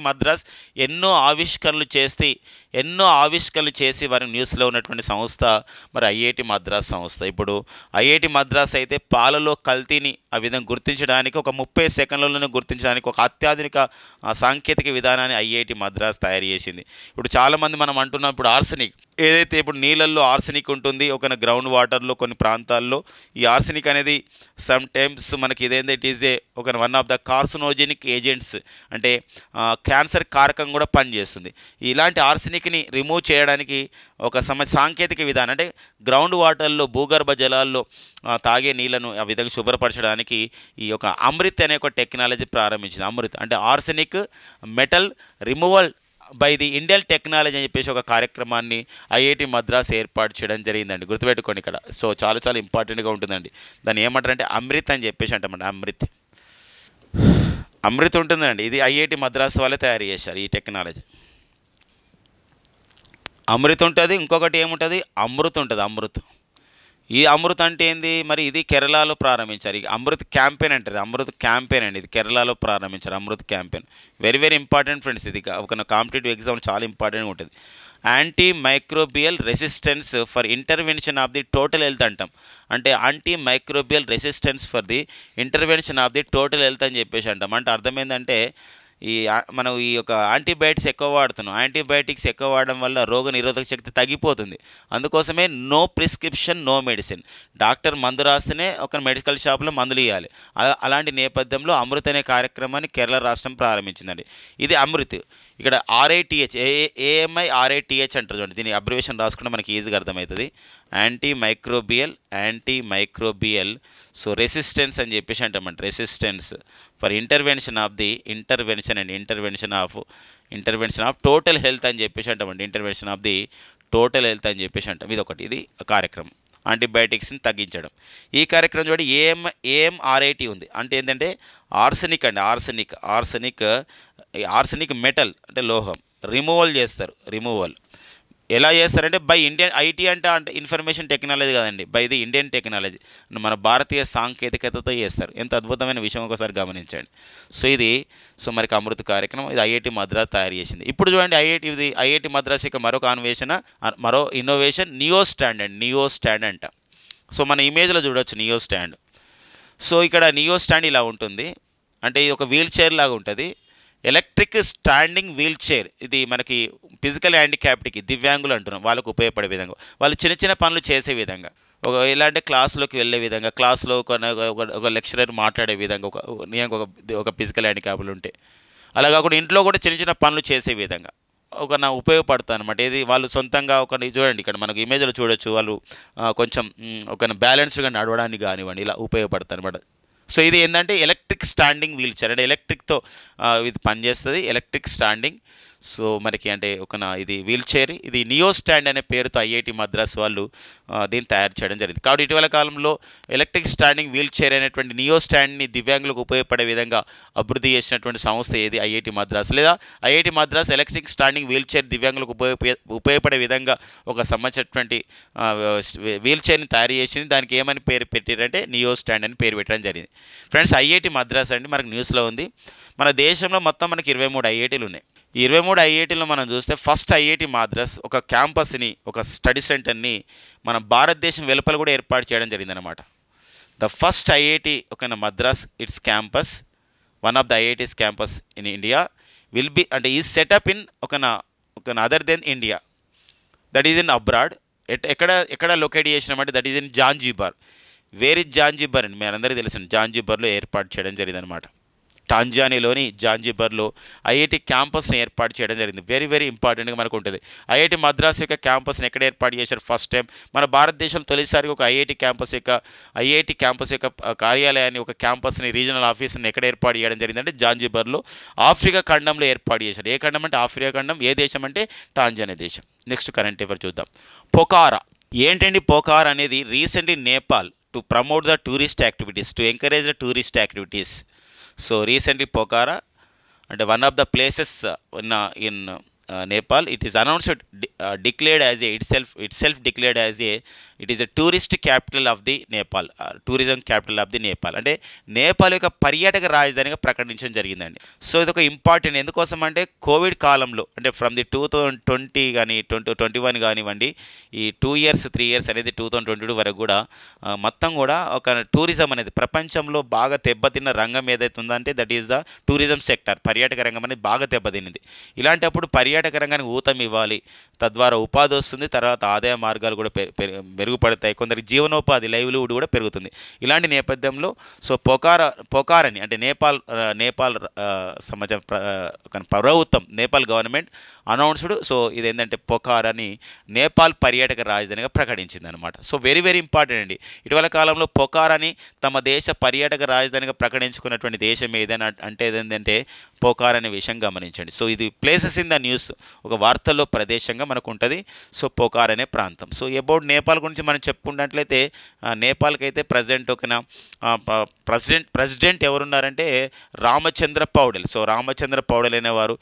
మద్రాస్ ఎన్నో ఆవిష్కరణలు చేసి వారి న్యూస్లో ఉన్నటువంటి సంస్థ మరి ఐఐటి మద్రాస్ సంస్థ. ఇప్పుడు ఐఐటి మద్రాస్ అయితే పాలలో కల్తీని ఆ విధంగా గుర్తించడానికి ఒక 30 సెకండ్లలోనే గుర్తించడానికి ఒక అత్యాధునిక సాంకేతిక విధానాన్ని ఐఐటి మద్రాస్ తయారు చేసింది. ఇప్పుడు చాలామంది మనం అంటున్నాం, ఇప్పుడు ఆర్సెనిక్ ఏదైతే ఇప్పుడు నీళ్ళల్లో ఆర్సెనిక్ ఉంటుంది, ఒక గ్రౌండ్ వాటర్లో కొన్ని ప్రాంతాల్లో ఈ ఆర్సెనిక్ అనేది సమ్ టైమ్స్ మనకి ఇదేంటి ఇట్ ఈజ్ ఒక one of the carcinogenic agents, అంటే క్యాన్సర్ కారకం కూడా పనిచేస్తుంది. ఇలాంటి ఆర్సెనిక్ని రిమూవ్ చేయడానికి ఒక సాంకేతిక విధానం, అంటే గ్రౌండ్ వాటర్లో భూగర్భ జలాల్లో తాగే నీళ్లను ఆ విధంగా శుభ్రపరచడానికి ఈ యొక్క అమృత్ అనే ఒక టెక్నాలజీ ప్రారంభించింది. అమృత్ అంటే arsenic metal removal by the Indian technology అని చెప్పేసి ఒక కార్యక్రమాన్ని ఐఐటి మద్రాస్ ఏర్పాటు చేయడం జరిగిందండి. గుర్తుపెట్టుకోండి ఇక్కడ. సో చాలా చాలా ఇంపార్టెంట్గా ఉంటుందండి. దాన్ని ఏమంటారంటే అమృత్ అని చెప్పేసి అంటామండి. అమృత్ ఉంటుందండి. ఇది ఐఐటి మద్రాస్ వాళ్ళే తయారు చేశారు ఈ టెక్నాలజీ. అమృత్ ఉంటుంది, ఇంకొకటి ఏముంటుంది, అమృత్ ఉంటుంది. ఈ అమృత్ అంటే ఏంది మరి, ఇది కేరళలో ప్రారంభించారు. ఈ అమృత్ క్యాంపెయిన్ అంటారు. అమృత్ క్యాంపెయిన్ అండి, ఇది కేరళలో ప్రారంభించారు. Amrit campaign very very important friends. ఇది ఒక కాంపిటేటివ్ ఎగ్జామ్ చాలా ఇంపార్టెంట్గా ఉంటుంది. Anti microbial resistance for intervention of the total health అంటాం. అంటే anti microbial resistance for the intervention of the total health అని చెప్పేసి అంటాం. అంటే అర్థం ఏంటంటే మనం ఈ యొక్క యాంటీబయాటిక్స్ ఎక్కువ వాడుతున్నాం. యాంటీబయాటిక్స్ ఎక్కువ వాడడం వల్ల రోగ నిరోధక శక్తి తగ్గిపోతుంది. అందుకోసమే no prescription no medicine. Doctor మందు రాస్తేనే ఒక మెడికల్ షాప్లో మందులు ఇవ్వాలి. అలాంటి నేపథ్యంలో అమృత్ అనే కార్యక్రమాన్ని కేరళ రాష్ట్రం ప్రారంభించిందండి. ఇది అమృత్. ఇక్కడ ఆర్ఐటిహెచ్ ఏఎంఐ ఆర్ఐటిహెచ్ అంటారు చూడండి. దీని అబ్రివేషన్ రాసుకుంటే మనకి ఈజీగా అర్థమవుతుంది. యాంటీ మైక్రోబియల్ సో రెసిస్టెన్స్ అని చెప్పేసి అంటామంట. Resistance for intervention of total health అని చెప్పేసి అంటామండి. Intervention of the total health అని చెప్పేసి అంటాం. ఇది కార్యక్రమం, యాంటీబయాటిక్స్ని తగ్గించడం. ఈ కార్యక్రమం చూడండి ఏఎంఆర్ఐటి ఉంది. అంటే ఏంటంటే ఆర్సెనిక్ అండి. ఆర్సెనిక్ మెటల్ అంటే లోహం రిమూవల్ చేస్తారు. ఎలా చేస్తారంటే బై ఇండియన్ ఐటీ అంటే ఇన్ఫర్మేషన్ టెక్నాలజీ కాదండి, బై ది ఇండియన్ టెక్నాలజీ, మన భారతీయ సాంకేతికతతో చేస్తారు. ఎంత అద్భుతమైన విషయం ఒకసారి గమనించండి. సో మనకి అమృత్ కార్యక్రమం ఇది ఐఐటి మద్రాస్ తయారు చేసింది. ఇప్పుడు చూడండి ఐఐటి మద్రాస్ యొక్క మరో ఇన్నోవేషన్ నియో స్టాండ్ అంట. సో మన ఇమేజ్లో చూడవచ్చు నియో స్టాండ్. సో ఇక్కడ నియో స్టాండ్ ఇలా ఉంటుంది. అంటే ఇది ఒక వీల్ చైర్ లాగా ఉంటుంది. Electric standing wheel chair. ఇది మనకి ఫిజికల్ హ్యాండిక్యాప్డ్కి దివ్యాంగులు అంటున్నాం, వాళ్ళకు ఉపయోగపడే విధంగా, వాళ్ళు చిన్న చిన్న పనులు చేసే విధంగా, ఎలా అంటే క్లాస్లోకి వెళ్ళే విధంగా, క్లాస్లో ఒక లెక్చరర్ మాట్లాడే విధంగా ఒక ఫిజికల్ హ్యాండిక్యాప్లు ఉంటే, అలా కాకుండా ఇంట్లో కూడా చిన్న చిన్న పనులు చేసే విధంగా ఉపయోగపడుతుంది అనమాట. ఇది వాళ్ళు సొంతంగా చూడండి ఇక్కడ మనకు ఇమేజ్లో చూడొచ్చు. వాళ్ళు కొంచెం బ్యాలెన్స్డ్గా నడవడానికి కానివ్వండి ఇలా ఉపయోగపడుతుంది అనమాట. సో ఇది ఏంటంటే ఎలక్ట్రిక్ స్టాండింగ్ వీల్ చైర్, అంటే ఎలక్ట్రిక్తో ఇది పనిచేస్తుంది. Electric standing. సో మనకి అంటే ఇది వీల్ చైర్, ఇది నియో స్టాండ్ అనే పేరుతో ఐఐటి మద్రాస్ వాళ్ళు దీన్ని తయారు చేయడం జరిగింది. కాబట్టి ఇటీవల కాలంలో ఎలక్ట్రిక్ స్టాండింగ్ వీల్ చైర్ అనేటువంటి నియో స్టాండ్ని దివ్యాంగులకు ఉపయోగపడే విధంగా అభివృద్ధి చేసినటువంటి సంస్థ ఏది, ఐఐటి మద్రాస్. లేదా IIT Madras electric standing wheel chair దివ్యాంగులకు ఉపయోగపడే విధంగా ఒక సంబంధించినటువంటి వీల్ చైర్ని తయారు చేసింది. దానికి ఏమని పేరు పెట్టారంటే నియో స్టాండ్ అని పేరు పెట్టడం జరిగింది. ఫ్రెండ్స్, ఐఐటి మద్రాస్ అండి మనకు న్యూస్లో ఉంది. మన దేశంలో మొత్తం మనకి 23 ఐఐటీలు ఉన్నాయి. ఈ 23 ఐఐటీలో మనం చూస్తే ఫస్ట్ ఐఐటి మద్రాస్ ఒక క్యాంపస్ని, ఒక స్టడీ సెంటర్ని మన భారతదేశం వెలుపల కూడా ఏర్పాటు చేయడం జరిగిందనమాట. The first IIT Madras its campus, one of the IITs campus in India will be అంటే is set up in other than India, that is in abroad. ఎక్కడ లొకేట్ చేసినామంటే that is in Zanzibar. Where is Zanzibar అండి, మీ అందరికీ తెలిసిన జాంజిబార్లో ఏర్పాటు చేయడం జరిగిందనమాట. టాంజానియాలోని జాంజిబార్లో ఐఐటి క్యాంపస్ని ఏర్పాటు చేయడం జరిగింది. వెరీ వెరీ ఇంపార్టెంట్గా మనకు ఉంటుంది. ఐఐటి మద్రాస్ యొక్క క్యాంపస్ని ఎక్కడ ఏర్పాటు చేశారు ఫస్ట్ టైం? మన భారతదేశంలో తొలిసారిగా ఒక ఐఐటి క్యాంపస్ యొక్క కార్యాలయాన్ని, ఒక క్యాంపస్ని, రీజనల్ ఆఫీస్ని ఎక్కడ ఏర్పాటు చేయడం జరిగిందంటే జాంజిబార్లో ఆఫ్రికా ఖండంలో ఏర్పాటు చేశారు. ఏ ఖండం అంటే ఆఫ్రికా ఖండం. ఏ దేశం అంటే టాంజానియా దేశం. నెక్స్ట్ కరెంట్ అఫైర్ చూద్దాం. పొకారా ఏంటండి? పొకారా అనేది recently Nepal to promote the tourist activities, to encourage the tourist activities. So recently Pokhara, and one of the places in Nepal, it is announced, declared as a itself declared as a it is a tourist capital of the Nepal, tourism capital of the Nepal. అంటే నేపాల్ యొక్క పర్యాటక రాజధానిగా ప్రకటించడం జరిగిందండి. So ఇది ఒక important, ఎందుకోసం అంటే కోవిడ్ కాలంలో, అంటే ఫ్రమ్ ది 2020 కానీ 2021 కానివ్వండి, ఈ 2 years 3 years అనేది 2022 వరకు కూడా మొత్తం కూడా ఒక టూరిజం అనేది ప్రపంచంలో బాగా దెబ్బతిన్న రంగం ఏదైతే ఉందంటే that is the tourism sector. పర్యాటక రంగం అనేది బాగా దెబ్బతిన్నది. ఇలాంటప్పుడు పర్యాటక రంగానికి ఊతం ఇవ్వాలి, తద్వారా ఉపాధి వస్తుంది, తర్వాత ఆదాయ మార్గాలు కూడా మెరుగుపడతాయి, కొందరికి జీవనోపాధి లైవ్లీవుడ్ కూడా పెరుగుతుంది. ఇలాంటి నేపథ్యంలో సో పొకార్ అని అంటే నేపాల్ సమాజం ప్రభుత్వం, నేపాల్ గవర్నమెంట్ అనౌన్స్డ్. సో ఇది ఏంటంటే పొకార్ అని నేపాల్ పర్యాటక రాజధానిగా ప్రకటించింది అనమాట. సో వెరీ వెరీ ఇంపార్టెంట్ అండి. ఇటీవల కాలంలో పొకార్ అని తమ దేశ పర్యాటక రాజధానిగా ప్రకటించుకున్నటువంటి దేశం ఏదైనా అంటే ఏంటంటే పొకార్ అనే విషయం గమనించండి. సో ఇది ప్లేసెస్ ఇన్ ద న్యూస్, ఒక వార్తల్లో ప్రదేశంగా మనకు ఉంటుంది. సో పొకార్ అనే ప్రాంతం. సో అబౌట్ నేపాల్ గురించి మనం చెప్పుకున్నట్లయితే నేపాల్కి అయితే ప్రజెంట్ ప్రెసిడెంట్ ఎవరున్నారంటే రామచంద్ర పౌడెల్. సో రామచంద్ర పౌడెల్ అనేవారు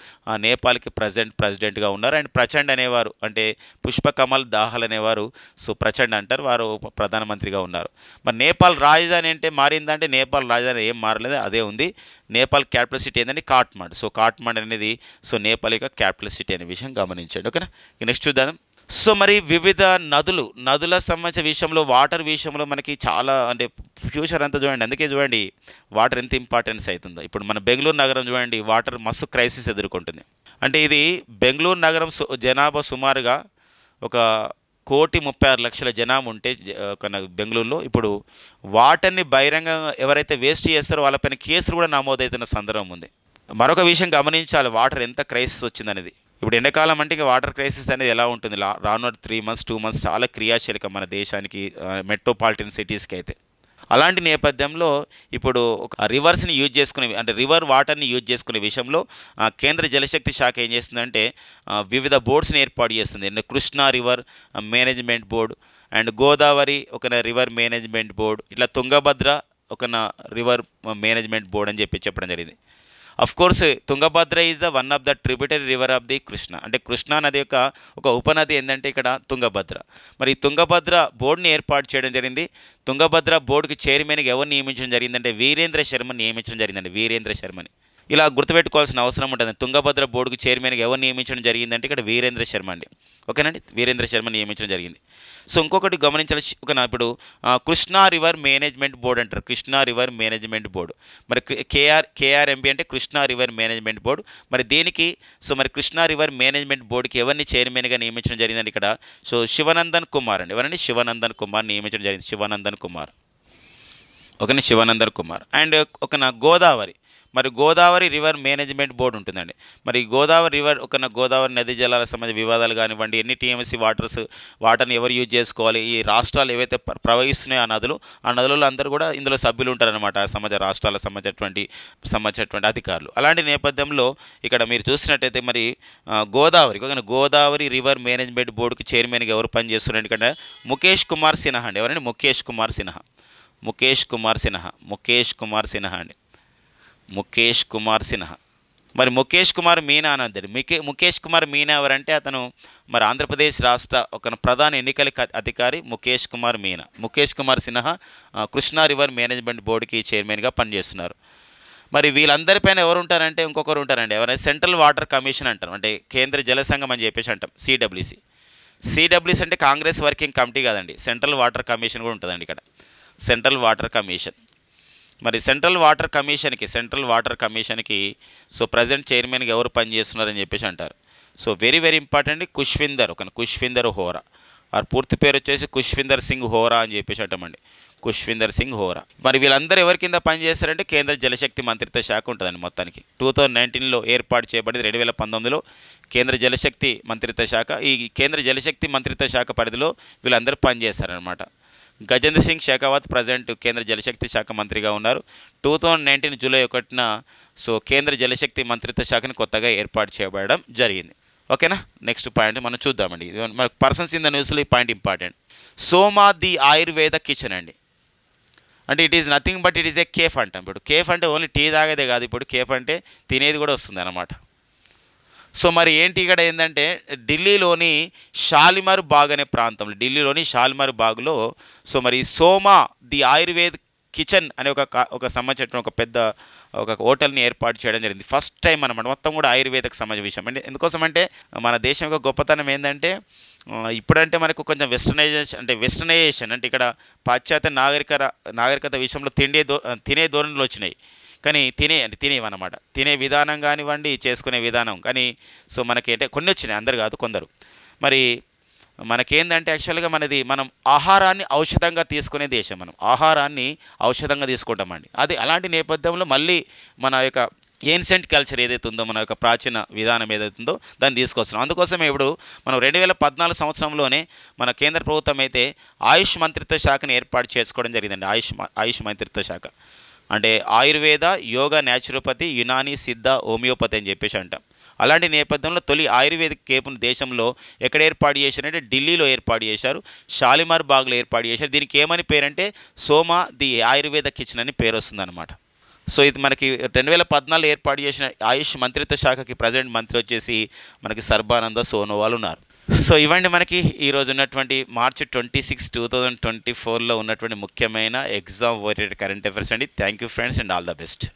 నేపాల్కి ప్రెసిడెంట్గా ఉన్నారు. అండ్ ప్రచండ్ అనేవారు అంటే పుష్పకమల్ దాహల్ అనేవారు సో ప్రచండ్ అంటారు, వారు ప్రధానమంత్రిగా ఉన్నారు. మరి నేపాల్ రాజధాని అంటే మారిందంటే నేపాల్ రాజధాని ఏం మారలేదు, అదే ఉంది. నేపాల్ క్యాపిటల్ సిటీ ఏంటంటే కాఠ్మండ్. సో కాఠ్మండ్ అనేది సో నేపాల్ యొక్క క్యాపిటల్ సిటీ అనే విషయం గమనించండి. ఓకేనా, నెక్స్ట్ చూద్దాం. సో మరి వివిధ నదుల సంబంధించిన విషయంలో, వాటర్ విషయంలో మనకి చాలా అంటే ఫ్యూచర్ అంతా చూడండి. అందుకే చూడండి వాటర్ ఎంత ఇంపార్టెన్స్ అవుతుందో. ఇప్పుడు మన బెంగళూరు నగరం చూడండి, వాటర్ మస్తు క్రైసిస్ ఎదుర్కొంటుంది. అంటే ఇది బెంగళూరు నగరం జనాభా సుమారుగా ఒక 1,36,00,000 జనాభా ఉంటే బెంగళూరులో ఇప్పుడు వాటర్ని బహిరంగ ఎవరైతే వేస్ట్ చేస్తారో వాళ్ళపైన కేసులు కూడా నమోదవుతున్న సందర్భం ఉంది. మరొక విషయం గమనించాలి, వాటర్ ఎంత క్రైసిస్ వచ్చిందనేది. ఇప్పుడు ఎండాకాలం అంటే ఇక వాటర్ క్రైసిస్ అనేది ఎలా ఉంటుంది, రానున్న 3 months 2 months చాలా క్రియాశీలకం మన దేశానికి, మెట్రోపాలిటన్ సిటీస్కి అయితే. అలాంటి నేపథ్యంలో ఇప్పుడు ఒక రివర్స్ని యూజ్ చేసుకునే అంటే రివర్ వాటర్ని యూజ్ చేసుకునే విషయంలో కేంద్ర జలశక్తి శాఖ ఏం చేస్తుందంటే వివిధ బోర్డ్స్ని ఏర్పాటు చేస్తుంది. Krishna river management board and Godavari ఒక రివర్ మేనేజ్మెంట్ బోర్డు, ఇట్లా తుంగభద్ర ఒక రివర్ మేనేజ్మెంట్ బోర్డు అని చెప్పడం జరిగింది. Of course Tungabhadra is the one of the tributary river of the Krishna. అంటే కృష్ణా నది యొక్క ఒక ఉపనది ఏంటంటే ఇక్కడ తుంగభద్ర. మరి తుంగభద్ర బోర్డుని ఏర్పాటు చేయడం జరిగింది. తుంగభద్ర బోర్డుకి చైర్మన్గా ఎవరు నియమించడం జరిగిందంటే వీరేంద్ర శర్మని నియమించడం జరిగిందండి, వీరేంద్ర శర్మని. ఇలా గుర్తుపెట్టుకోవాల్సిన అవసరం ఉంటుంది. తుంగభద్ర బోర్డుకు చైర్మన్గా ఎవరు నియమించడం జరిగిందంటే ఇక్కడ వీరేంద్ర శర్మ అండి. ఓకేనండి, వీరేంద్ర శర్మ నియమించడం జరిగింది. సో ఇంకొకటి గమనించాలి, ఇప్పుడు కృష్ణా రివర్ మేనేజ్మెంట్ బోర్డు అంటారు, కృష్ణా రివర్ మేనేజ్మెంట్ బోర్డు. మరి కేఆర్ఎంబి అంటే కృష్ణా రివర్ మేనేజ్మెంట్ బోర్డు. మరి దేనికి మరి కృష్ణా రివర్ మేనేజ్మెంట్ బోర్డుకి ఎవరిని చైర్మన్గా నియమించడం జరిగిందండి ఇక్కడ సో శివనందన్ కుమార్ అండి. ఎవరండి? శివనందన్ కుమార్ నియమించడం జరిగింది, శివనందన్ కుమార్. ఓకేనా, శివనందన్ కుమార్. అండ్ గోదావరి, మరి గోదావరి రివర్ మేనేజ్మెంట్ బోర్డు ఉంటుందండి. మరి గోదావరి రివర్ గోదావరి నదీ జలాల సంబంధించిన వివాదాలు కానివ్వండి, ఎన్ని టీఎంసీ వాటర్ని ఎవరు యూజ్ చేసుకోవాలి, ఈ రాష్ట్రాలు ఏవైతే ప్రవహిస్తున్నాయో ఆ నదులలో అందరూ కూడా ఇందులో సభ్యులు ఉంటారనమాట, రాష్ట్రాల సంబంధించినటువంటి అధికారులు. అలాంటి నేపథ్యంలో ఇక్కడ మీరు చూసినట్టయితే మరి గోదావరి రివర్ మేనేజ్మెంట్ బోర్డుకి చైర్మన్గా ఎవరు పనిచేస్తున్నారు ఎందుకంటే ముఖేష్ కుమార్ సిన్హా అండి. ఎవరండి? ముఖేష్ కుమార్ సిన్హా అండి, ముఖేష్ కుమార్ సిన్హా. మరి ముఖేష్ కుమార్ మీనా అనందరి ముఖేష్ కుమార్ మీనా ఎవరంటే అతను మరి ఆంధ్రప్రదేశ్ రాష్ట్ర ప్రధాన ఎన్నికల అధికారి ముఖేష్ కుమార్ సిన్హా కృష్ణా రివర్ మేనేజ్మెంట్ బోర్డుకి చైర్మన్గా పనిచేస్తున్నారు. మరి వీళ్ళందరిపైన ఎవరు ఉంటారంటే ఇంకొకరు ఉంటారండి, ఎవరైనా సెంట్రల్ వాటర్ కమిషన్ అంటారు, అంటే కేంద్ర జల సంఘం అని చెప్పేసి అంటాం, సిడబ్ల్యూసి అంటే కాంగ్రెస్ వర్కింగ్ కమిటీ కాదండి, సెంట్రల్ వాటర్ కమిషన్ కూడా ఉంటుందండి ఇక్కడ, సెంట్రల్ వాటర్ కమిషన్. మరి సెంట్రల్ వాటర్ కమిషన్కి సో ప్రజెంట్ చైర్మన్గా ఎవరు పనిచేస్తున్నారని చెప్పేసి అంటారు. సో వెరీ వెరీ ఇంపార్టెంట్, కుష్విందర్ హోరా, వారి పూర్తి పేరు వచ్చేసి కుష్విందర్ సింగ్ హోరా అని చెప్పేసి అంటామండి, కుష్విందర్ సింగ్ హోరా. మరి వీళ్ళందరూ ఎవరి కింద పనిచేస్తారంటే కేంద్ర జలశక్తి మంత్రిత్వ శాఖ ఉంటుందండి. మొత్తానికి 2019లో ఏర్పాటు చేయబడింది, 2019లో కేంద్ర జలశక్తి మంత్రిత్వ శాఖ. ఈ కేంద్ర జలశక్తి మంత్రిత్వ శాఖ పరిధిలో వీళ్ళందరూ పనిచేస్తారనమాట. గజేంద్ర సింగ్ షెకావత్ ప్రజెంట్ కేంద్ర జలశక్తి శాఖ మంత్రిగా ఉన్నారు. 2019 జూలై 1న సో కేంద్ర జలశక్తి మంత్రిత్వ శాఖను కొత్తగా ఏర్పాటు చేయబడడం జరిగింది. ఓకేనా, నెక్స్ట్ పాయింట్ మనం చూద్దామండి. మన పర్సన్స్ ఇన్ ద న్యూస్లో ఈ point important. Soma the Ayurveda kitchen అండి. అంటే it is nothing but it is a cafe అంటాం. ఇప్పుడు కేఫ్ అంటే ఓన్లీ టీ తాగేదే కాదు, ఇప్పుడు కేఫ్ అంటే తినేది కూడా వస్తుంది అన్నమాట. సో మరి ఏంటి ఇక్కడ ఏంటంటే ఢిల్లీలోని షాలిమార్ బాగ్ అనే ప్రాంతంలో, ఢిల్లీలోని షాలిమార్ బాగ్లో సో మరి సోమా ది ఆయుర్వేద్ కిచెన్ అనే ఒక సంబంధించిన ఒక పెద్ద ఒక హోటల్ని ఏర్పాటు చేయడం జరిగింది. ఫస్ట్ టైం అన్నమాట, మొత్తం కూడా ఆయుర్వేదకు సంబంధించిన విషయం. అంటే ఎందుకోసం అంటే మన దేశం యొక్క గొప్పతనం ఏంటంటే ఇప్పుడంటే మనకు కొంచెం వెస్టర్నైజేషన్ అంటే ఇక్కడ పాశ్చాత్య నాగరికత విషయంలో తినే ధోరణులు వచ్చినాయి. కానీ తినేవన్నమాట, తినే విధానం కానివ్వండి, చేసుకునే విధానం కానీ సో మనకి అంటే కొన్ని వచ్చినాయి, అందరు కాదు కొందరు. మరి మనకేందంటే యాక్చువల్గా మనం ఆహారాన్ని ఔషధంగా తీసుకునే దేశం, మనం ఆహారాన్ని ఔషధంగా తీసుకుంటామండి. అది అలాంటి నేపథ్యంలో మళ్ళీ మన యొక్క ఏన్షియంట్ కల్చర్ ఏదైతే ఉందో, మన యొక్క ప్రాచీన విధానం ఏదైతే ఉందో దాన్ని తీసుకొస్తున్నాం. అందుకోసమే ఇప్పుడు మనం 2014 సంవత్సరంలోనే మన కేంద్ర ప్రభుత్వం అయితే ఆయుష్ మంత్రిత్వ శాఖను ఏర్పాటు చేసుకోవడం జరిగిందండి. ఆయుష్ మంత్రిత్వ శాఖ అంటే ఆయుర్వేద, యోగా, న్యాచురోపతి, యునాని, సిద్ధ, హోమియోపతి అని చెప్పేసి అంటాం. అలాంటి నేపథ్యంలో తొలి ఆయుర్వేదిక్ కేంపును దేశంలో ఎక్కడ ఏర్పాటు చేశారంటే ఢిల్లీలో ఏర్పాటు చేశారు, షాలిమార్ బాగ్లో ఏర్పాటు చేశారు. దీనికి ఏమని పేరంటే సోమా ది ఆయుర్వేద కిచెన్ అని పేరు వస్తుందన్నమాట. సో ఇది మనకి 2014 ఏర్పాటు చేసిన ఆయుష్ మంత్రిత్వ శాఖకి ప్రజెంట్ మంత్రి వచ్చేసి మనకి సర్బానంద సోనోవాల్ ఉన్నారు. సో ఇవ్వండి మనకి ఈరోజు ఉన్నటువంటి మార్చి 26, 2024లో ఉన్నటువంటి ముఖ్యమైన ఎగ్జామ్ ఓరియంటెడ్ కరెంట్ అఫైర్స్ అండి. Thank you friends and all the best.